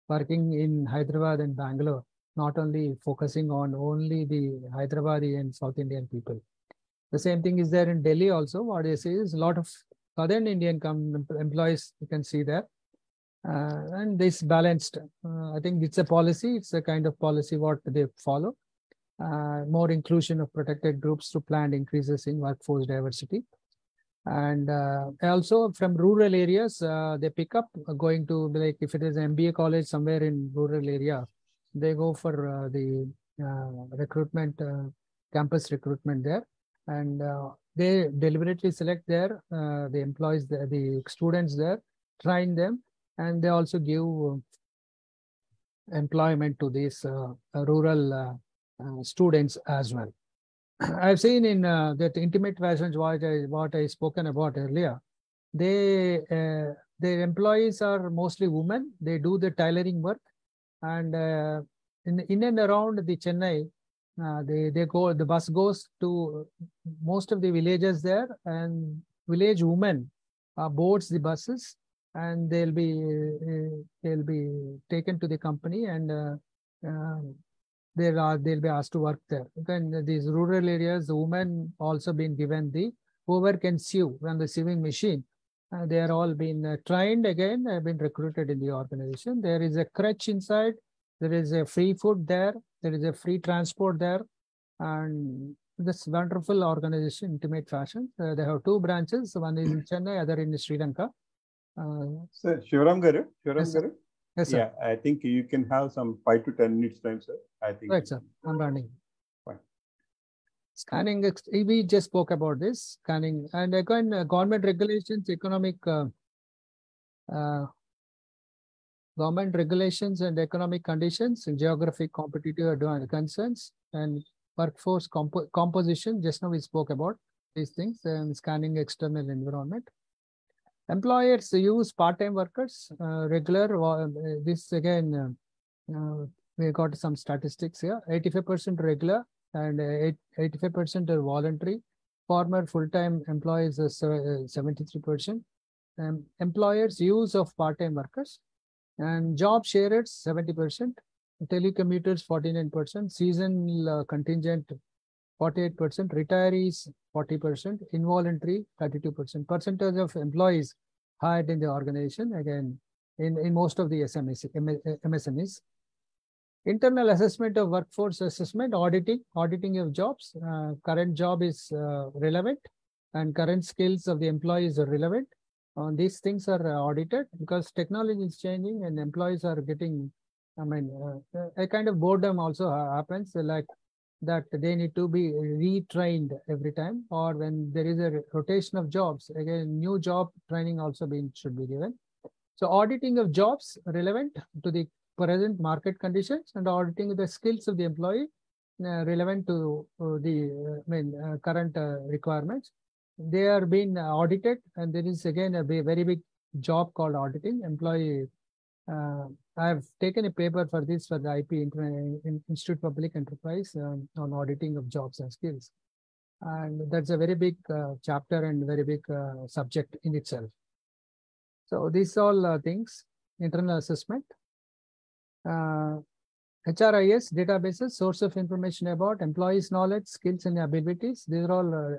working in Hyderabad and Bangalore, not only focusing on only the Hyderabadi and South Indian people. The same thing is there in Delhi also. What I say is a lot of Southern Indian employees you can see there. And this balanced, I think it's a policy, it's a kind of policy what they follow. More inclusion of protected groups through planned increases in workforce diversity. And also from rural areas, they pick up going to, like if it is an MBA college somewhere in rural area, they go for the recruitment, campus recruitment there. And they deliberately select their the employees, the students there, train them, and they also give employment to these rural students as well. I've seen in that intimate fashions what I spoken about earlier. Their employees are mostly women. They do the tailoring work, and in and around the Chennai, they go. The bus goes to most of the villages there, and village women boards the buses, and they'll be taken to the company, and they'll be asked to work there. Then these rural areas, the women also been given the whoever can sew on the sewing machine. They are all been trained again, have been recruited in the organization. There is a crutch inside. There is a free food there. There is a free transport there. And this wonderful organization, Intimate Fashion. They have 2 branches. One is in Chennai, other in Sri Lanka. Sir, Shivaram Garu. Yes, sir. Garu. Yes, sir. Yeah, I think you can have some 5 to 10 minutes time, sir. I think. Right, sir. I'm running. Fine. Scanning, we just spoke about this scanning, and again, government regulations, government regulations and economic conditions, and geographic competitive concerns, and workforce composition. Just now we spoke about these things, and scanning external environment. Employers use part-time workers, regular. This again, we got some statistics here. 85% regular and 85% are voluntary. Former full-time employees are 73%. Employers use of part-time workers, and job sharers 70%. Telecommuters 49%. Seasonal contingent 48%, retirees 40%, involuntary 32%. Percentage of employees hired in the organization, again, in most of the MSMEs. Internal assessment of workforce assessment, auditing of jobs. Current job is relevant, and current skills of the employees are relevant. These things are audited because technology is changing and employees are getting, a kind of boredom also happens, like that they need to be retrained every time, or when there is a rotation of jobs, again, new job training also should be given. So auditing of jobs relevant to the present market conditions, and auditing the skills of the employee relevant to the current requirements. They are being audited, and there is again a very big job called auditing employee. I've taken a paper for this for the IP Institute Public Enterprise on auditing of jobs and skills. And that's a very big chapter and very big subject in itself. So these all things, internal assessment. HRIS databases, source of information about employees' knowledge, skills, and abilities. These are all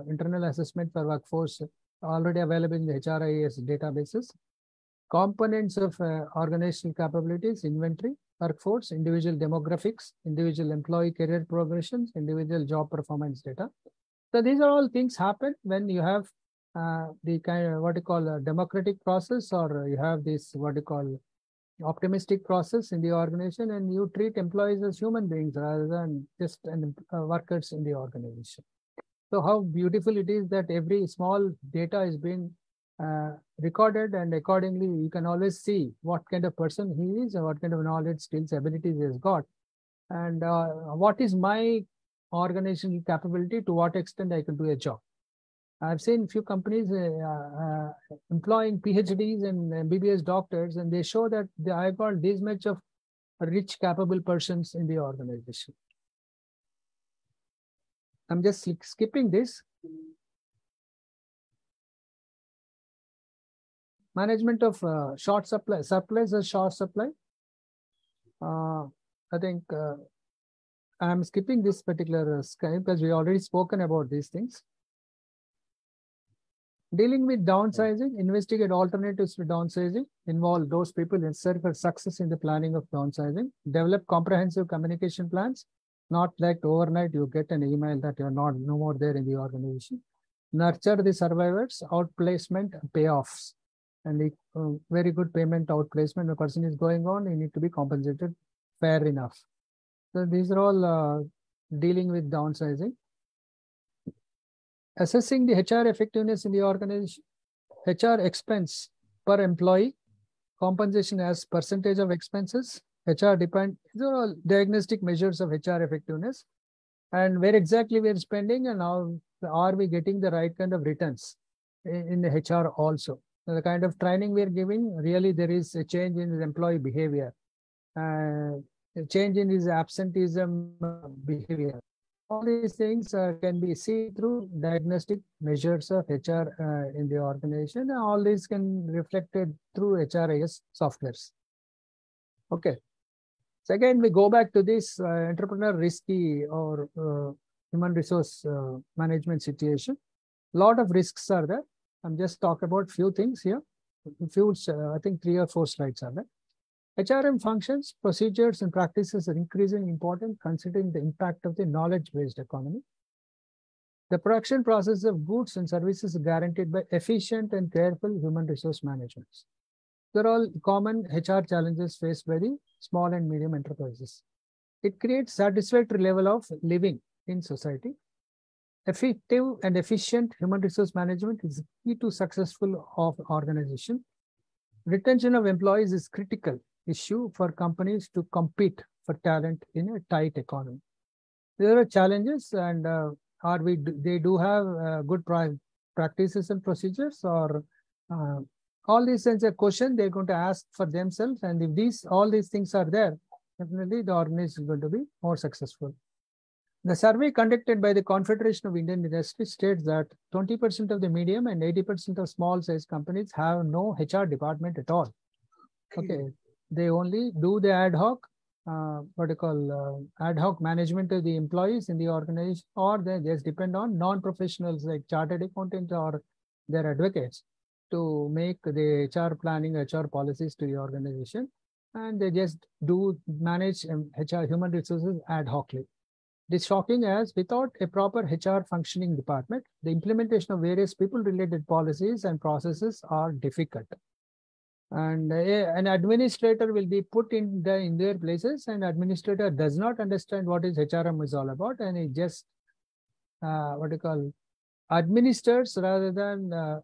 internal assessment for workforce already available in the HRIS databases. Components of organizational capabilities, inventory, workforce, individual demographics, individual employee career progressions, individual job performance data. So these are all things happen when you have the kind of what you call a democratic process, or you have this what you call optimistic process in the organization, and you treat employees as human beings rather than just workers in the organization. So how beautiful it is that every small data is being recorded, and accordingly you can always see what kind of person he is and what kind of knowledge, skills, abilities he has got, and what is my organizational capability, to what extent I can do a job. I've seen few companies employing PhDs and MBBS doctors, and they show that I've got this much of rich, capable persons in the organization. I'm just skipping this. Management of short supply, surplus or short supply. I think I'm skipping this particular slide because we already spoken about these things. Dealing with downsizing, investigate alternatives to downsizing, involve those people necessary for success in the planning of downsizing, develop comprehensive communication plans, not like overnight you get an email that you're no more there in the organization. Nurture the survivors, outplacement, payoffs, and the very good payment outplacement. The person is going on, you need to be compensated fair enough. So these are all dealing with downsizing. Assessing the HR effectiveness in the organization, HR expense per employee, compensation as percentage of expenses, HR depend. These are all diagnostic measures of HR effectiveness, and where exactly we are spending and how are we getting the right kind of returns in the HR also. So the kind of training we are giving, really there is a change in his employee behavior, a change in his absenteeism behavior. All these things can be seen through diagnostic measures of HR in the organization. All these can be reflected through HRIS softwares. Okay. So again, we go back to this entrepreneur risky or human resource management situation. A lot of risks are there. I'm just talking about few things here. Few, I think 3 or 4 slides are there. HRM functions, procedures, and practices are increasingly important considering the impact of the knowledge-based economy. The production process of goods and services is guaranteed by efficient and careful human resource management. They're all common HR challenges faced by the small and medium enterprises. It creates satisfactory level of living in society. Effective and efficient human resource management is key to successful organization. Retention of employees is critical issue for companies to compete for talent in a tight economy. There are challenges, and they do have good practices and procedures, or all these things are question they're going to ask for themselves, and if all these things are there, definitely the organization is going to be more successful. The survey conducted by the Confederation of Indian Industry states that 20% of the medium and 80% of small size companies have no HR department at all. Okay, they only do the ad hoc, ad hoc management of the employees in the organization, or they just depend on non-professionals like chartered accountants or their advocates to make the HR planning, HR policies to the organization, and they just do manage HR human resources ad hocly. It is shocking as without a proper HR functioning department, the implementation of various people-related policies and processes are difficult. And an administrator will be put in their places, and administrator does not understand what is HRM is all about, and he just administers rather than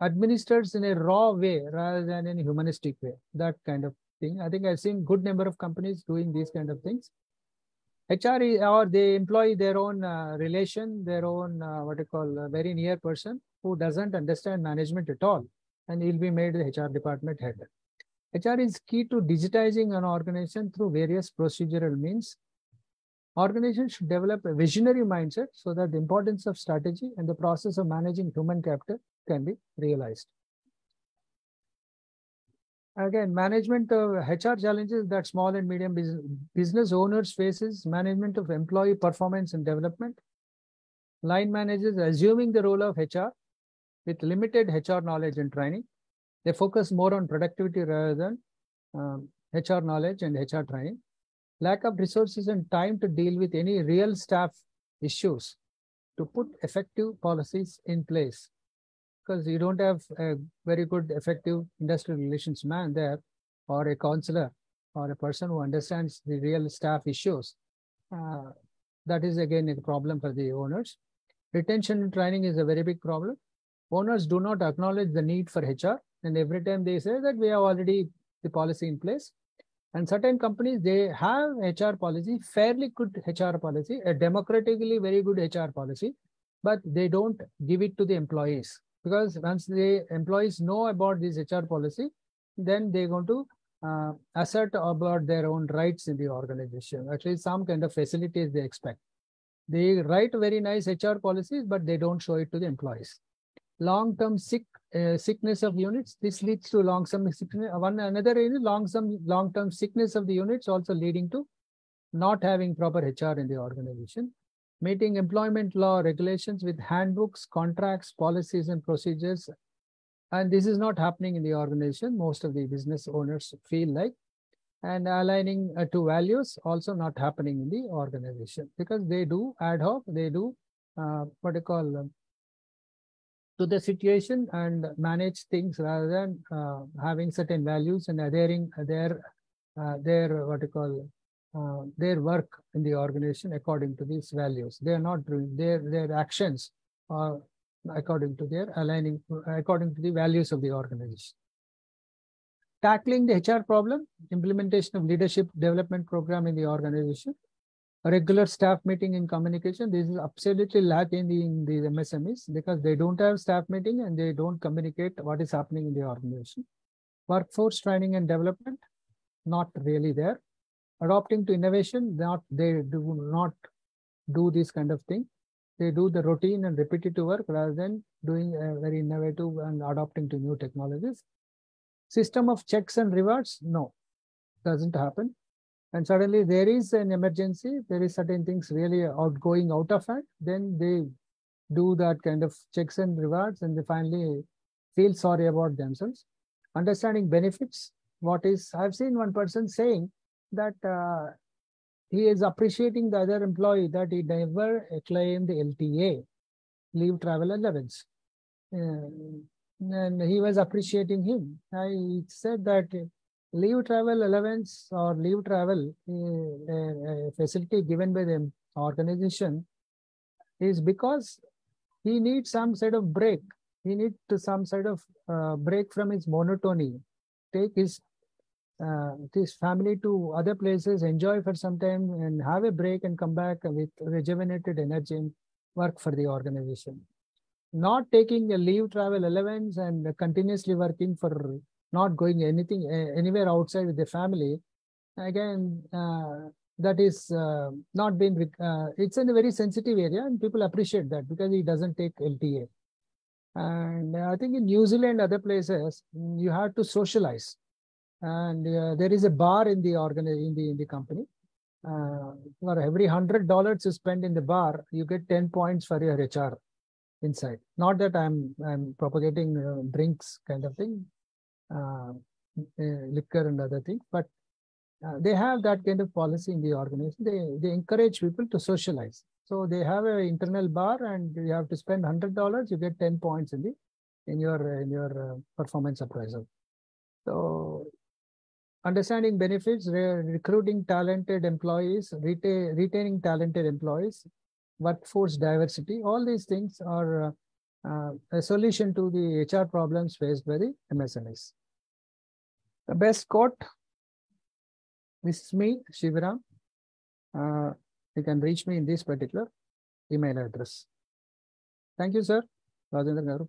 administers in a raw way rather than in a humanistic way. That kind of thing. I think I've seen good number of companies doing these kind of things. HR or they employ their own relation, their own very near person who doesn't understand management at all, and he'll be made the HR department head. HR is key to digitizing an organization through various procedural means. Organizations should develop a visionary mindset so that the importance of strategy and the process of managing human capital can be realized. Again, management of HR challenges that small and medium business owners faces: management of employee performance and development. Line managers assuming the role of HR with limited HR knowledge and training. They focus more on productivity rather than HR knowledge and HR training. Lack of resources and time to deal with any real staff issues to put effective policies in place. Because you don't have a very good, effective industrial relations man there, or a counselor, or a person who understands the real staff issues. That is again a problem for the owners. Retention and training is a very big problem. Owners do not acknowledge the need for HR, and every time they say that we have already the policy in place. And certain companies, they have HR policy, fairly good HR policy, a democratically very good HR policy, but they don't give it to the employees. Because once the employees know about this HR policy, then they're going to assert about their own rights in the organization. At least some kind of facilities they expect. They write very nice HR policies, but they don't show it to the employees. Long-term sickness of units. This leads to long-term sickness. Another is long-term sickness of the units, also leading to not having proper HR in the organization. Meeting employment law regulations with handbooks, contracts, policies, and procedures. And this is not happening in the organization. Most of the business owners feel like. And aligning to values, also not happening in the organization, because they do ad hoc, they do to the situation and manage things rather than having certain values and adhering their work in the organization according to these values. They are not doing their actions according to their aligning according to the values of the organization. Tackling the HR problem, implementation of leadership development program in the organization, a regular staff meeting and communication. This is absolutely lacking in the MSMEs because they don't have staff meeting and they don't communicate what is happening in the organization. Workforce training and development, not really there. Adopting to innovation, they do not do this kind of thing. They do the routine and repetitive work rather than doing very innovative and adopting to new technologies. System of checks and rewards, no, doesn't happen. And suddenly there is an emergency, there is certain things really going out of hand, then they do that kind of checks and rewards and they finally feel sorry about themselves. Understanding benefits, I've seen one person saying that he is appreciating the other employee that he never claimed LTA, leave travel allowance. And he was appreciating him. I said that leave travel allowance or leave travel facility given by the organization is because he needs some sort of break. He needs some sort of break from his monotony. Take his family to other places, enjoy for some time and have a break and come back with rejuvenated energy and work for the organization. Not taking a leave travel allowance and continuously working for not going anywhere outside with the family, again, that is not been, it's in a very sensitive area and people appreciate that because he doesn't take LTA. And I think in New Zealand, other places, you have to socialize. And there is a bar in the in the company. For every $100 you spend in the bar, you get 10 points for your HR inside. Not that I'm propagating drinks kind of thing, liquor and other things, but they have that kind of policy in the organization. They encourage people to socialize. So they have an internal bar, and you have to spend $100. You get 10 points in your performance appraisal. So understanding benefits, recruiting talented employees, retaining talented employees, workforce diversity, all these things are a solution to the HR problems faced by the MSMEs. The best quote, this is me, Shivaram. You can reach me in this particular email address. Thank you, sir. Rajendra Garu.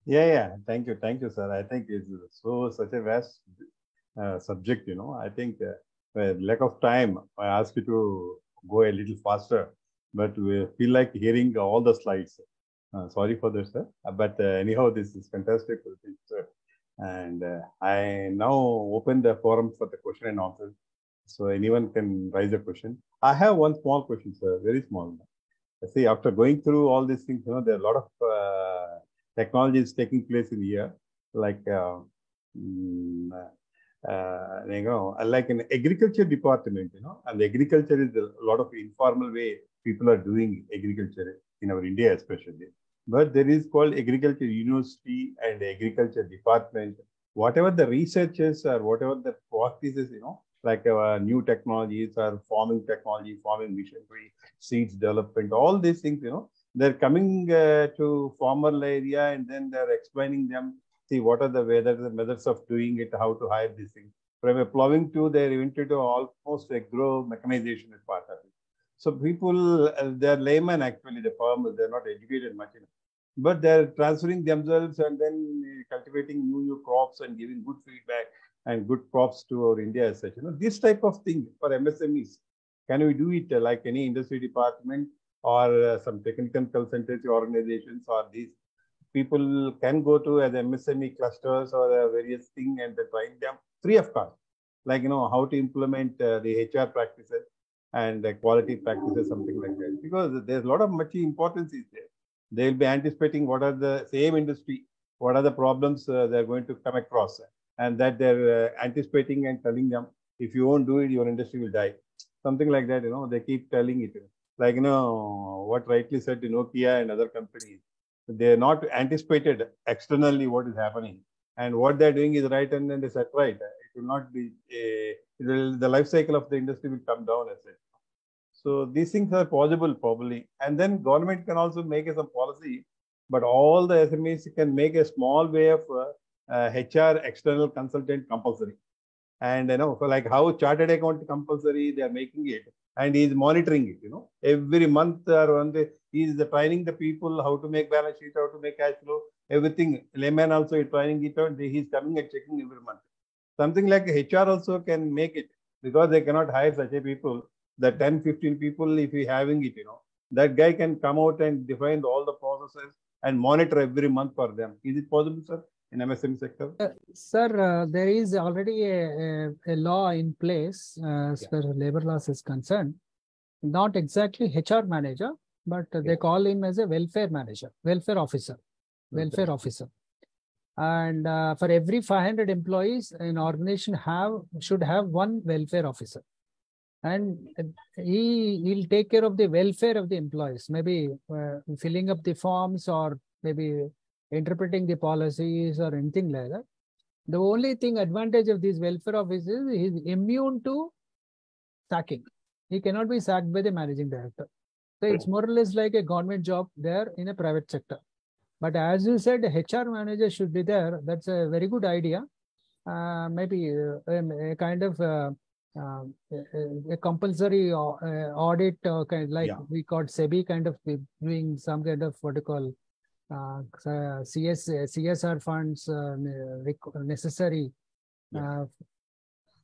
Yeah. Thank you, sir. I think it's such a vast subject, I think lack of time, I ask you to go a little faster, but we feel like hearing all the slides. Sorry for this, sir. But anyhow, this is fantastic, sir. And I now open the forum for the question and answer. So anyone can raise a question. I have one small question, sir, very small. See, after going through all these things, there are a lot of technologies taking place in here, like like in agriculture department, and agriculture is a lot of informal way people are doing agriculture in our India, especially. But there is called agriculture university and agriculture department. Whatever the researches or whatever the practices, like new technologies or farming technology, farming machinery, seeds development, all these things, they're coming to farmer area and then they're explaining them. See, what are the methods of doing it, how to hire these things. From a plowing to, they're into almost agro mechanization as part of it. So people, they're laymen actually, the farmers, they're not educated much enough. But they're transferring themselves and then cultivating new crops and giving good feedback and good crops to our India as such. This type of thing for MSMEs, can we do it like any industry department or some technical consultancy organizations, or these people can go to as MSME clusters or various things and train them free of cost, like how to implement the HR practices and quality practices, something like that. Because there's a lot of much importance is there. They'll be anticipating what are the same industry, what are the problems they're going to come across, and that they're anticipating and telling them, if you won't do it, your industry will die. Something like that, they keep telling it. Like, what rightly said to Nokia and other companies, they're not anticipated externally what is happening. And what they're doing is right, and then they said, right, it will not be, the life cycle of the industry will come down as such. So these things are possible probably. And then government can also make some policy, but all the SMEs can make a small way of HR external consultant compulsory. And for like how chartered account compulsory, they are making it, and he is monitoring it, every month or one day, he is training the people how to make balance sheet, how to make cash flow, everything. Layman also is training it out. He is coming and checking every month. Something like HR also can make it, because they cannot hire such a people. the 10, 15 people, if he having it, that guy can come out and define all the processes and monitor every month for them. Is it possible, sir, in MSME sector? Sir, there is already a law in place as far as labor laws is concerned. Not exactly HR manager, but they call him as a welfare manager, welfare officer. And for every 500 employees, an organization should have one welfare officer. And he'll take care of the welfare of the employees, maybe filling up the forms or maybe interpreting the policies or anything like that. The only advantage of these welfare officers is he's immune to sacking. He cannot be sacked by the managing director. So it's more or less like a government job there in a private sector. But as you said, HR manager should be there. That's a very good idea. Maybe a kind of a compulsory audit, we call SEBI, kind of doing some kind of what you call CSR funds necessary.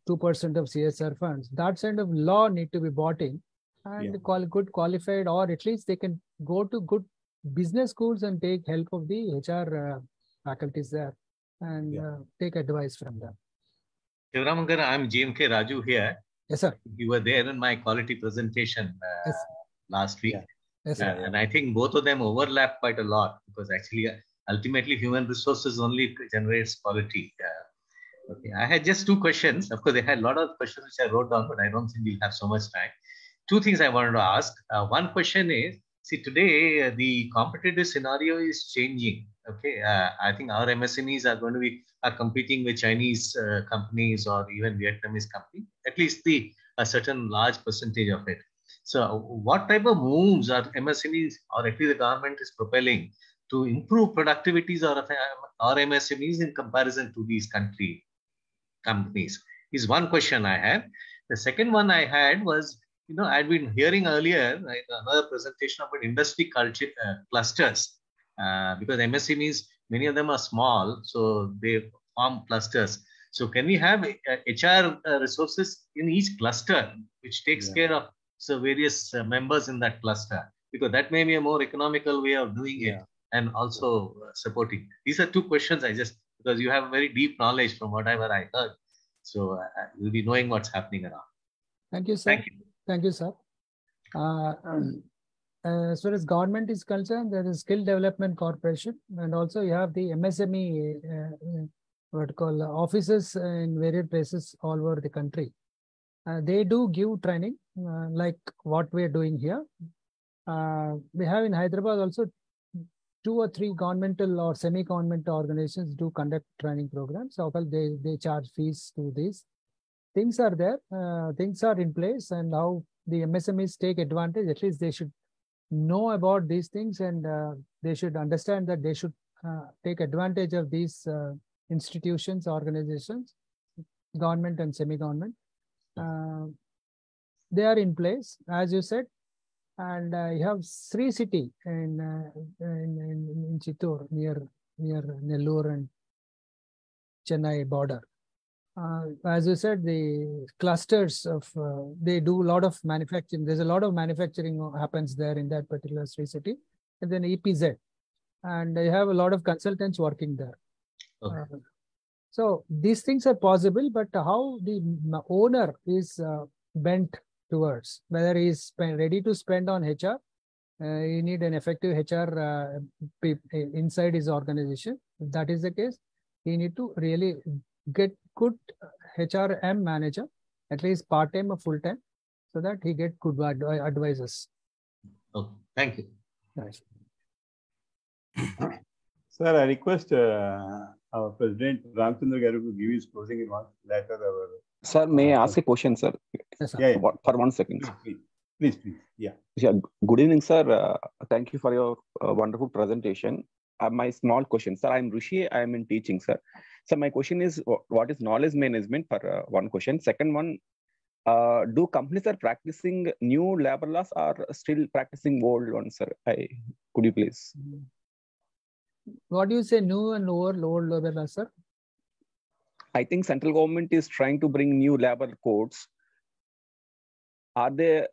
2% of CSR funds. That kind of law need to be brought in and good qualified, or at least they can go to good business schools and take help of the HR faculties there and take advice from them. Shivramangar, I'm GMK Raju here. Yes, sir. You were there in my quality presentation last week. Yes, sir. And I think both of them overlap quite a lot because actually, ultimately, human resources only generates quality. Okay. I had just two questions. Of course, I had a lot of questions which I wrote down, but I don't think we'll have so much time. Two things I wanted to ask. One question is, see, today the competitive scenario is changing. Okay, I think our MSMEs are going to be competing with Chinese companies or even Vietnamese companies, at least a certain large percentage of it. So what type of moves are MSMEs or at least the government is propelling to improve productivities of our MSMEs in comparison to these companies is one question I had. The second one I had was, I'd been hearing earlier another presentation about industry culture clusters because MSMEs, many of them are small, so they form clusters. So can we have HR resources in each cluster, which takes care of various members in that cluster? Because that may be a more economical way of doing it and also supporting. These are two questions because you have very deep knowledge from whatever I heard. So you'll be knowing what's happening around. Thank you, sir. Thank you. Thank you, sir. As far as government is concerned, there is Skill Development Corporation, and also you have the MSME, offices in various places all over the country. They do give training like what we are doing here. We have in Hyderabad also 2 or 3 governmental or semi-governmental organizations do conduct training programs. So they charge fees to these. Things are there, things are in place, and how the MSMEs take advantage, at least they should know about these things, and they should understand that they should take advantage of these institutions, organizations, government and semi-government. They are in place, as you said, and you have Sri City in Chittoor, near Nellore and Chennai border. As you said, the clusters of they do a lot of manufacturing. There's a lot of manufacturing happens there in that particular Sri City, and then EPZ, and they have a lot of consultants working there. Okay. So these things are possible, but how the owner is bent towards, whether he's ready to spend on HR, you need an effective HR inside his organization. If that is the case, he need to really get good HRM manager, at least part-time or full-time, so that he get good advisors. Okay, thank you. Nice. Sir, I request our President Ramchandra Garu to give his closing remarks later. Sir, may I ask a question, sir? Yes, sir. Yeah. For 1 second. Please. Yeah. Good evening, sir. Thank you for your wonderful presentation. My small question, sir. I'm Rishi. I am in teaching, sir. So my question is, what is knowledge management? For one question. Second one, do companies are practicing new labor laws or still practicing old ones, sir? Could you please? What do you say, new and old labor laws, sir? I think central government is trying to bring new labor codes. are they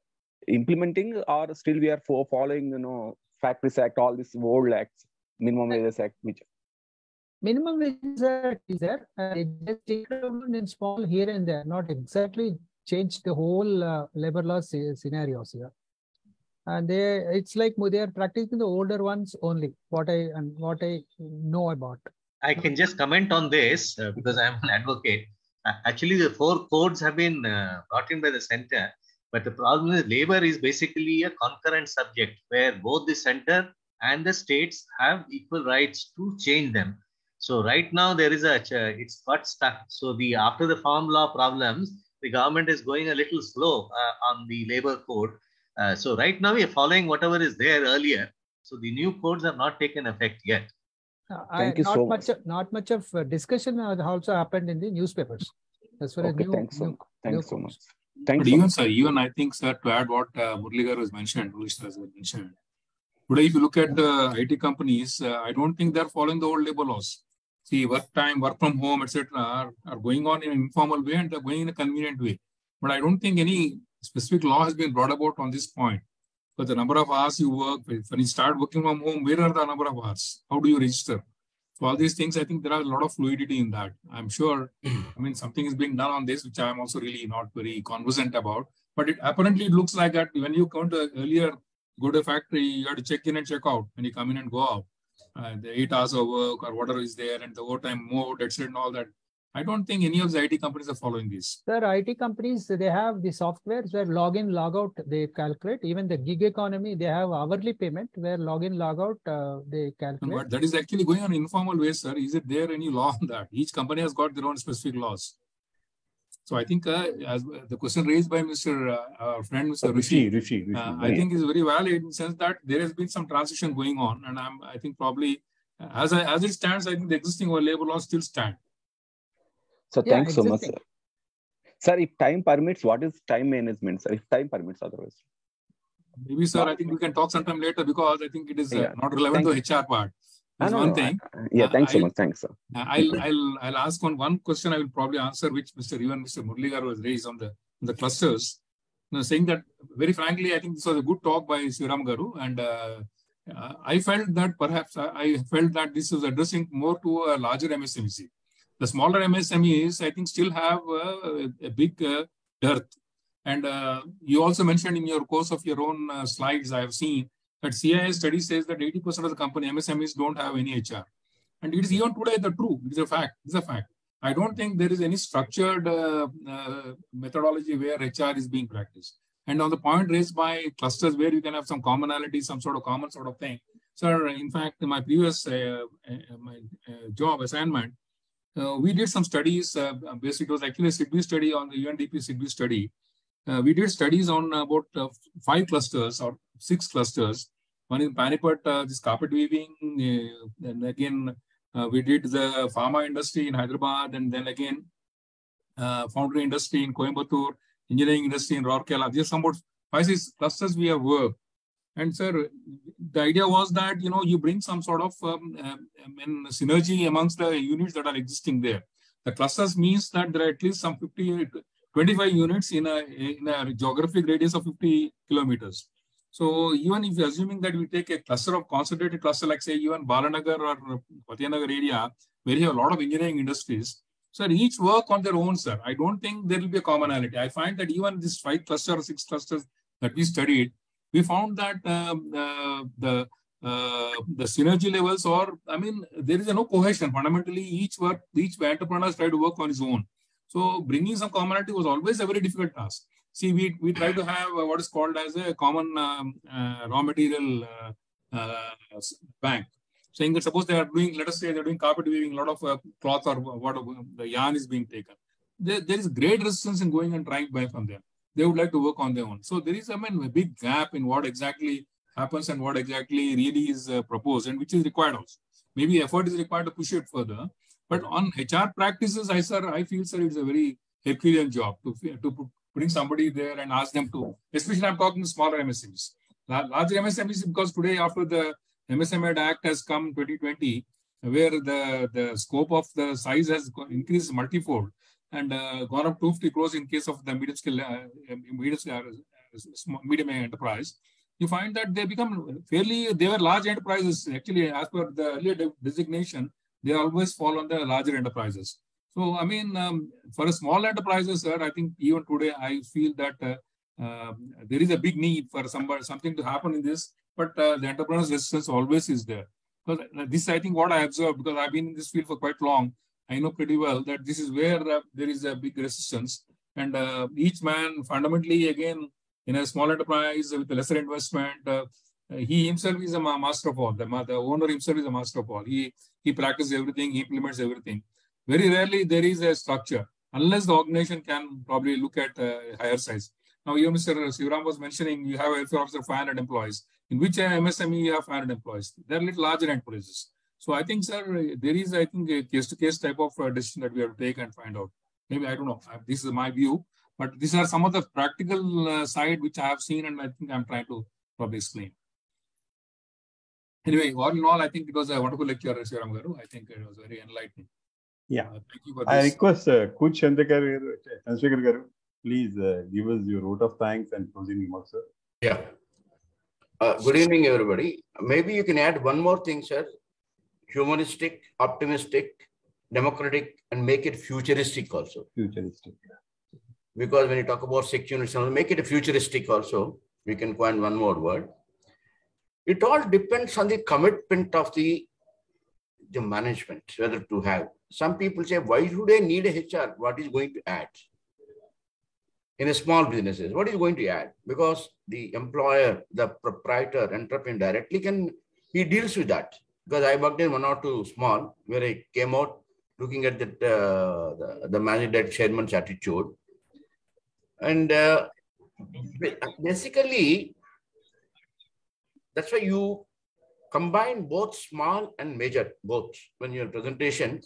implementing, or still we are following, Factories Act, all these old acts, Minimum Wages Act, which Minimum Wages Act is there, and it just take it in small here and there, not exactly change the whole labor law scenarios here. And it's like they are practicing the older ones only. What I know about. I can just comment on this because I'm an advocate. Actually, the 4 codes have been brought in by the center, but the problem is labor is basically a concurrent subject where both the center and the states have equal rights to change them. So right now there is it's got stuck. So after the farm law problems, the government is going a little slow on the labor code. So right now we are following whatever is there earlier. So the new codes have not taken effect yet. Thank you so much. Not much of discussion has also happened in the newspapers. As far as thanks so much. But even, sir, even I think, sir, to add what Murli has mentioned, today if you look at the IT companies, I don't think they're following the old labor laws. See, work time, work from home, etc., are going on in an informal way and they're going in a convenient way. But I don't think any specific law has been brought about on this point. But the number of hours you work, when you start working from home, where are the number of hours? How do you register? So all these things, I think there are a lot of fluidity in that. I'm sure, something is being done on this, which I'm also really not very conversant about. But it apparently looks like that when you come to earlier, go to a factory, you have to check in and check out when you come in and go out. The 8 hours of work or whatever is there and the overtime mode, etc. and all that. I don't think any of the IT companies are following this. Sir, IT companies, they have the softwares where login, logout, they calculate. Even the gig economy, they have hourly payment where login, logout, they calculate. But that is actually going on informal ways, sir. Is it there any law on that? Each company has got their own specific laws. So I think as the question raised by our friend, Mr. Rishi, I think is very valid in the sense that there has been some transition going on. And I think probably as it stands, I think the existing labor laws still stand. So thanks so much, sir. Sir, if time permits, what is time management, sir? If time permits, otherwise. Maybe, sir, I think we can talk sometime later because I think it is not relevant to HR part. That's one thing. Thanks so much. Thanks, sir. I'll ask one question I will probably answer, which Mr. Murli was raised on the clusters. Saying that, very frankly, I think this was a good talk by Sivaram Garu. And I felt that perhaps this was addressing more to a larger MSMEs. The smaller MSMEs, I think, still have a big dearth. And you also mentioned in your course of your own slides, I have seen that CIS study says that 80% of the company MSMEs don't have any HR. And it is even today the truth. It is a fact. It's a fact. I don't think there is any structured methodology where HR is being practiced. And on the point raised by clusters where you can have some commonality, some sort of common sort of thing. Sir, in fact, in my previous job assignment, we did some studies. Basically, it was actually a SIDBI study on the UNDP SIDBI study. We did studies on about 5 clusters or 6 clusters. One in Panipat, this carpet weaving. And again, we did the pharma industry in Hyderabad. And then again, foundry industry in Coimbatore, engineering industry in Rourkela. These are some about 5-6 clusters we have worked. And sir, the idea was that, you bring some sort of synergy amongst the units that are existing there. The clusters means that there are at least some 25 units in a geographic radius of 50 kilometers. So even if you're assuming that we take a cluster of concentrated cluster, like say even Balanagar or Patianagar area, where you have a lot of engineering industries, so each work on their own, sir. I don't think there will be a commonality. I find that even this 5 clusters or 6 clusters that we studied, we found that the synergy levels, there is no cohesion. Fundamentally, each entrepreneur try to work on his own. So bringing some commonality was always a very difficult task. See, we try to have what is called as a common raw material bank. Saying that suppose they are doing, let us say they're doing carpet weaving, a lot of cloth or whatever, the yarn is being taken. There is great resistance in going and trying to buy from them. They would like to work on their own. So there is a big gap in what exactly happens and what exactly really is proposed and which is required also. Maybe effort is required to push it further. But on HR practices, I feel, sir, it's a very Herculean job to bring somebody there and ask them to, especially I'm talking smaller MSMEs. Larger MSMEs, because today after the MSMEs Act has come 2020, where the scope of the size has increased multifold and gone up 250 crores in case of the medium scale small, medium enterprise, you find that they become they were large enterprises. Actually, as per the earlier designation, they always fall on the larger enterprises. So, I mean, for a small enterprises, sir, I think even today, I feel that there is a big need for something to happen in this, but the entrepreneur's resistance always is there. Because this, I think, what I observed, because I've been in this field for quite long, I know pretty well that this is where there is a big resistance. And each man fundamentally, again, in a small enterprise with a lesser investment, he himself is a master of all. The owner himself is a master of all. He practices everything, he implements everything. Very rarely there is a structure, unless the organization can probably look at higher size. Now, you, Mr. Sivaram was mentioning you have a welfare officer of 500 employees, in which MSME you have 500 employees. They're a little larger enterprises. So I think, sir, there is, I think, a case-to-case type of decision that we have to take and find out. Maybe, I don't know, this is my view, but these are some of the practical side which I have seen, and I think I'm trying to probably explain. Anyway, all in all, I think it was a wonderful lecture, Sivaram Garu. I think it was very enlightening. Yeah. Thank you for I this. request Kuch Chandrasekhar Garu, please give us your vote of thanks and closing remarks, sir. Yeah. Good evening, everybody. Maybe you can add one more thing, sir. Humanistic, optimistic, democratic, and make it futuristic also. Futuristic. Because when you talk about secularism, make it a futuristic also. We can coin one more word. It all depends on the commitment of the management, whether to have. Some people say, why should I need a HR? What is going to add? In a small businesses, what is going to add? Because the employer, the proprietor, entrepreneur directly he deals with that. Because I worked in one or two small, where I came out looking at the managing chairman's attitude. And basically, that's why you combine both small and major, both. When your presentation,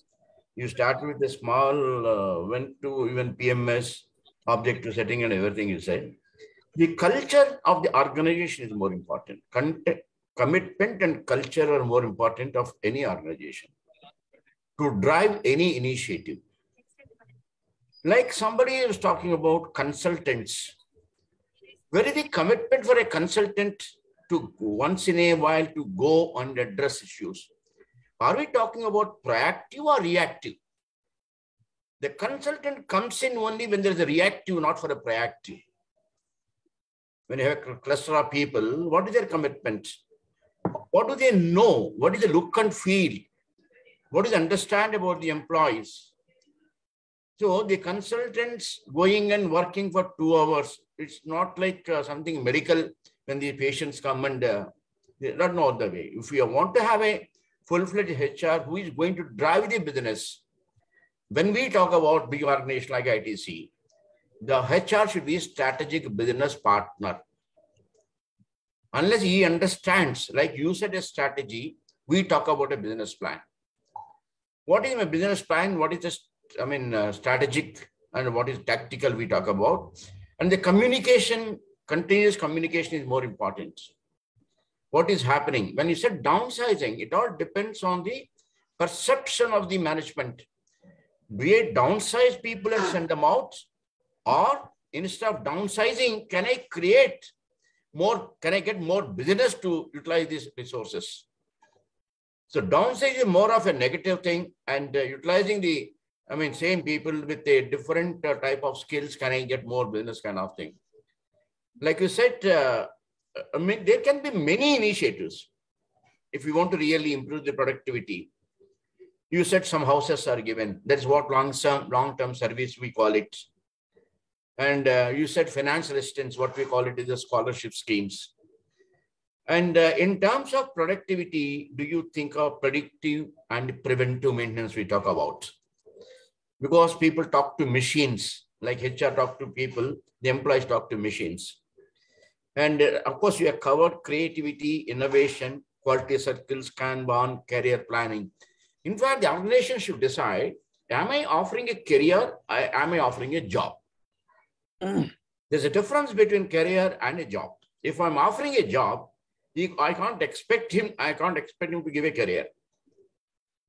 you start with the small, went to even PMS, objective setting and everything you said. The culture of the organization is more important. Commitment and culture are more important of any organization to drive any initiative. Like somebody was talking about consultants. Where is the commitment for a consultant to once in a while to go and address issues? Are we talking about proactive or reactive? The consultant comes in only when there is a reactive, not for a proactive. When you have a cluster of people, what is their commitment? What do they know? What is the look and feel? What is the understand about the employees? So the consultants going and working for 2 hours, it's not like something medical when the patients come and they don't know the way. If you want to have a full-fledged HR who is going to drive the business, when we talk about big organization like ITC, the HR should be a strategic business partner. Unless he understands, like you said, a strategy, we talk about a business plan. What is my business plan? What is the strategic and what is tactical we talk about? And the communication, continuous communication is more important. What is happening? When you said downsizing, it all depends on the perception of the management. Do I downsize people and send them out? Or instead of downsizing, can I create more, can I get more business to utilize these resources? So downsizing is more of a negative thing, and utilizing the, same people with a different type of skills, can I get more business kind of thing? Like you said, there can be many initiatives if we want to really improve the productivity. You said some houses are given. That's what long-term service we call it. And you said financial assistance, what we call it is the scholarship schemes. And in terms of productivity, do you think of predictive and preventive maintenance we talk about? Because people talk to machines, like HR talk to people, the employees talk to machines. And of course, you have covered creativity, innovation, quality circles, Kanban, career planning. In fact, the organization should decide, am I offering a career? Am I offering a job? There's a difference between career and a job. If I'm offering a job, I can't expect him to give a career.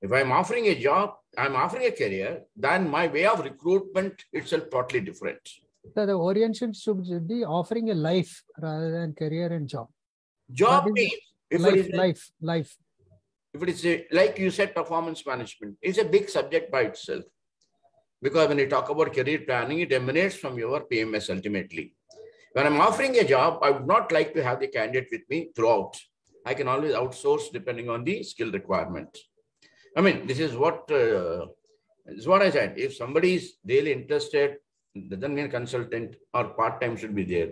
If I'm offering a job, I'm offering a career, then my way of recruitment itself totally different. So the orientation should be offering a life rather than career and job. Job means, if life. If it is like you said, performance management is a big subject by itself. Because when you talk about career planning, it emanates from your PMS ultimately. When I'm offering a job, I would not like to have the candidate with me throughout. I can always outsource depending on the skill requirement. I mean, this is what I said. If somebody is really interested, doesn't mean consultant or part-time should be there.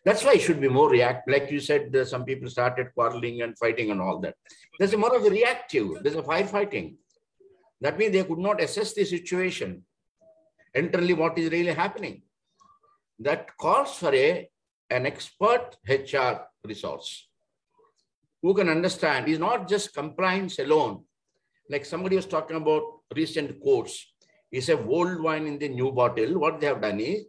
That's why it should be more reactive. Like you said, some people started quarreling and fighting and all that. There's more of a reactive. There's a firefighting. That means they could not assess the situation internally, what is really happening. That calls for an expert HR resource who can understand. It's not just compliance alone. Like somebody was talking about recent quotes. He said, old wine in the new bottle. What they have done is,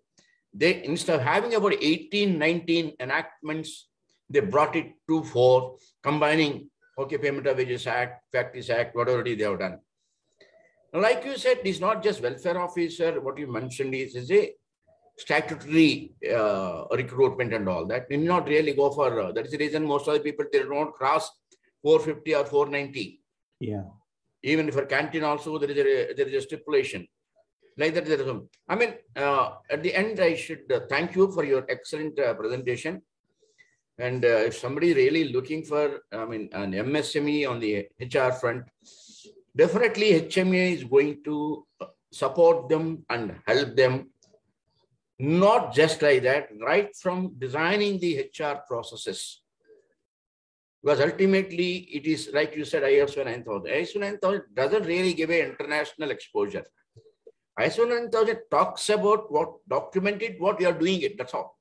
they, instead of having about 18, 19 enactments, they brought it to 4, combining, okay, Payment of Wages Act, Factories Act, whatever it is they have done. Like you said, it's not just welfare officer. What you mentioned is a statutory recruitment and all that. You need not really go for, that is the reason most of the people, they don't cross 450 or 490. Yeah. Even for canteen also, there is a stipulation. Like that, there is some. I mean, at the end, I should thank you for your excellent presentation. And if somebody really looking for, I mean, an MSME on the HR front, definitely HMA is going to support them and help them. Not just like that, right from designing the HR processes. Because ultimately, it is like you said, ISO 9000. ISO 9000 doesn't really give an international exposure. ISO 9000 talks about what documented, what you are doing it. That's all.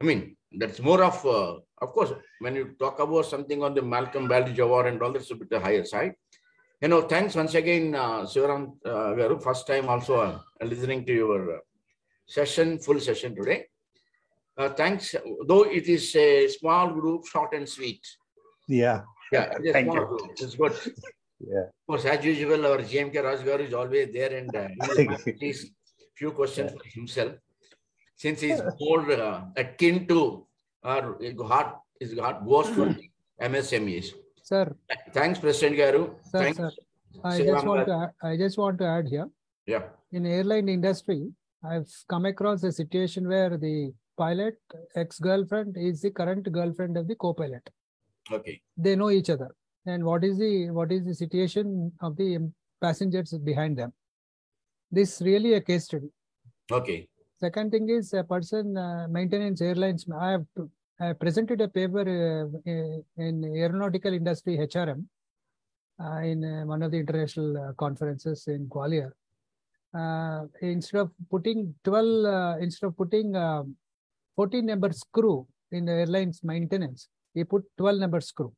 I mean, that's more of course, when you talk about something on the Malcolm Baldrige Award and all, that's a bit the higher side. You know, thanks once again, Sivaram Garu. First time also listening to your session, full session today. Thanks, though it is a small group, short and sweet. Yeah. Yeah, it is Thank you. group. It's good. Yeah. Of course, as usual, our GMK Rajgaru is always there and he will at least few questions for himself. Since he's more akin to our heart goes for MSMEs. Sir. Thanks, President Garu. Sir, Thanks. sir. I just want to add here. Yeah. In airline industry, I've come across a situation where the pilot ex-girlfriend is the current girlfriend of the co-pilot. Okay. They know each other. And what is the situation of the passengers behind them? This really a case study. Okay. Second thing is a person maintenance airlines. I have presented a paper in aeronautical industry HRM in one of the international conferences in Gwalior. Instead of putting 14-number screw in the airline's maintenance, he put 12-number screw.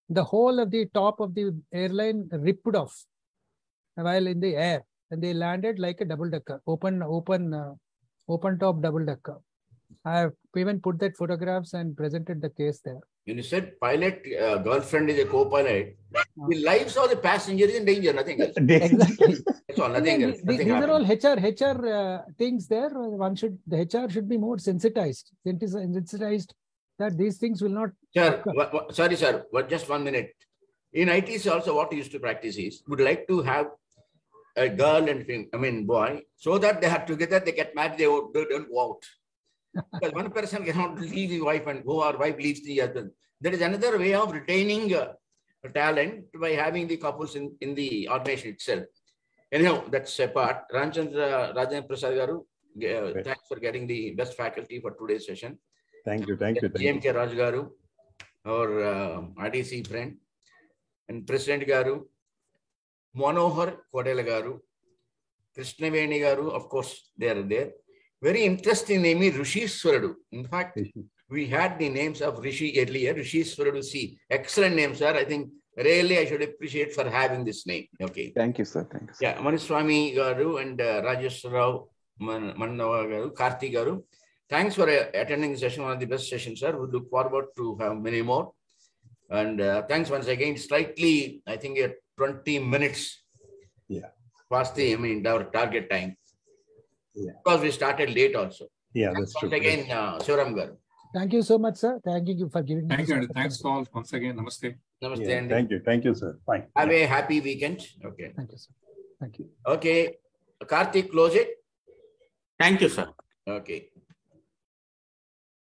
The whole of the top of the airline ripped off while in the air, and they landed like a double-decker, open top double-decker. I have even put that photographs and presented the case there. When you said pilot girlfriend is a co-pilot, the lives of the passenger is in danger, nothing else. Exactly. That's all, nothing else. These are all HR things there. The HR should be more sensitized that these things will not. Sir, sorry, sir, just 1 minute. In ITs also, what we used to practice is, would like to have a girl and boy, so that they are together, they get married, they don't go out. Because one person cannot leave the wife and go, or wife leaves the husband. There is another way of retaining talent by having the couples in the organization itself. Anyhow, that's a part. Rajendra Prasad Garu, thanks for getting the best faculty for today's session. Thank you. GMK Raj Garu, our RDC friend, and President Garu, Manohar Kodela Garu, Krishnaveni Garu, of course, they are there. Very interesting name is Rishishwaradu. In fact, we had the names of Rishi earlier. Rishishwaradu C. Excellent name, sir. I think really I should appreciate for having this name. Okay. Thank you, sir. Thank you, sir. Yeah, Maniswami Garu and Rajesh Rao Mannava Garu, Karthi Garu. Thanks for attending the session, one of the best sessions, sir. We look forward to have many more. And thanks once again. Slightly, I think 20 minutes. Yeah. Past our target time. because we started late also. Yeah, that's true. Once again, Shivaram Garu. Thank you so much, sir. Thank you for giving me Thank this you, and opportunity. thanks all once again. Namaste. Namaste, Yeah, Andy. thank you, sir. Fine. Have a happy weekend. Okay. Thank you, sir. Thank you. Okay. Karthik, close it. Thank you, sir. Okay.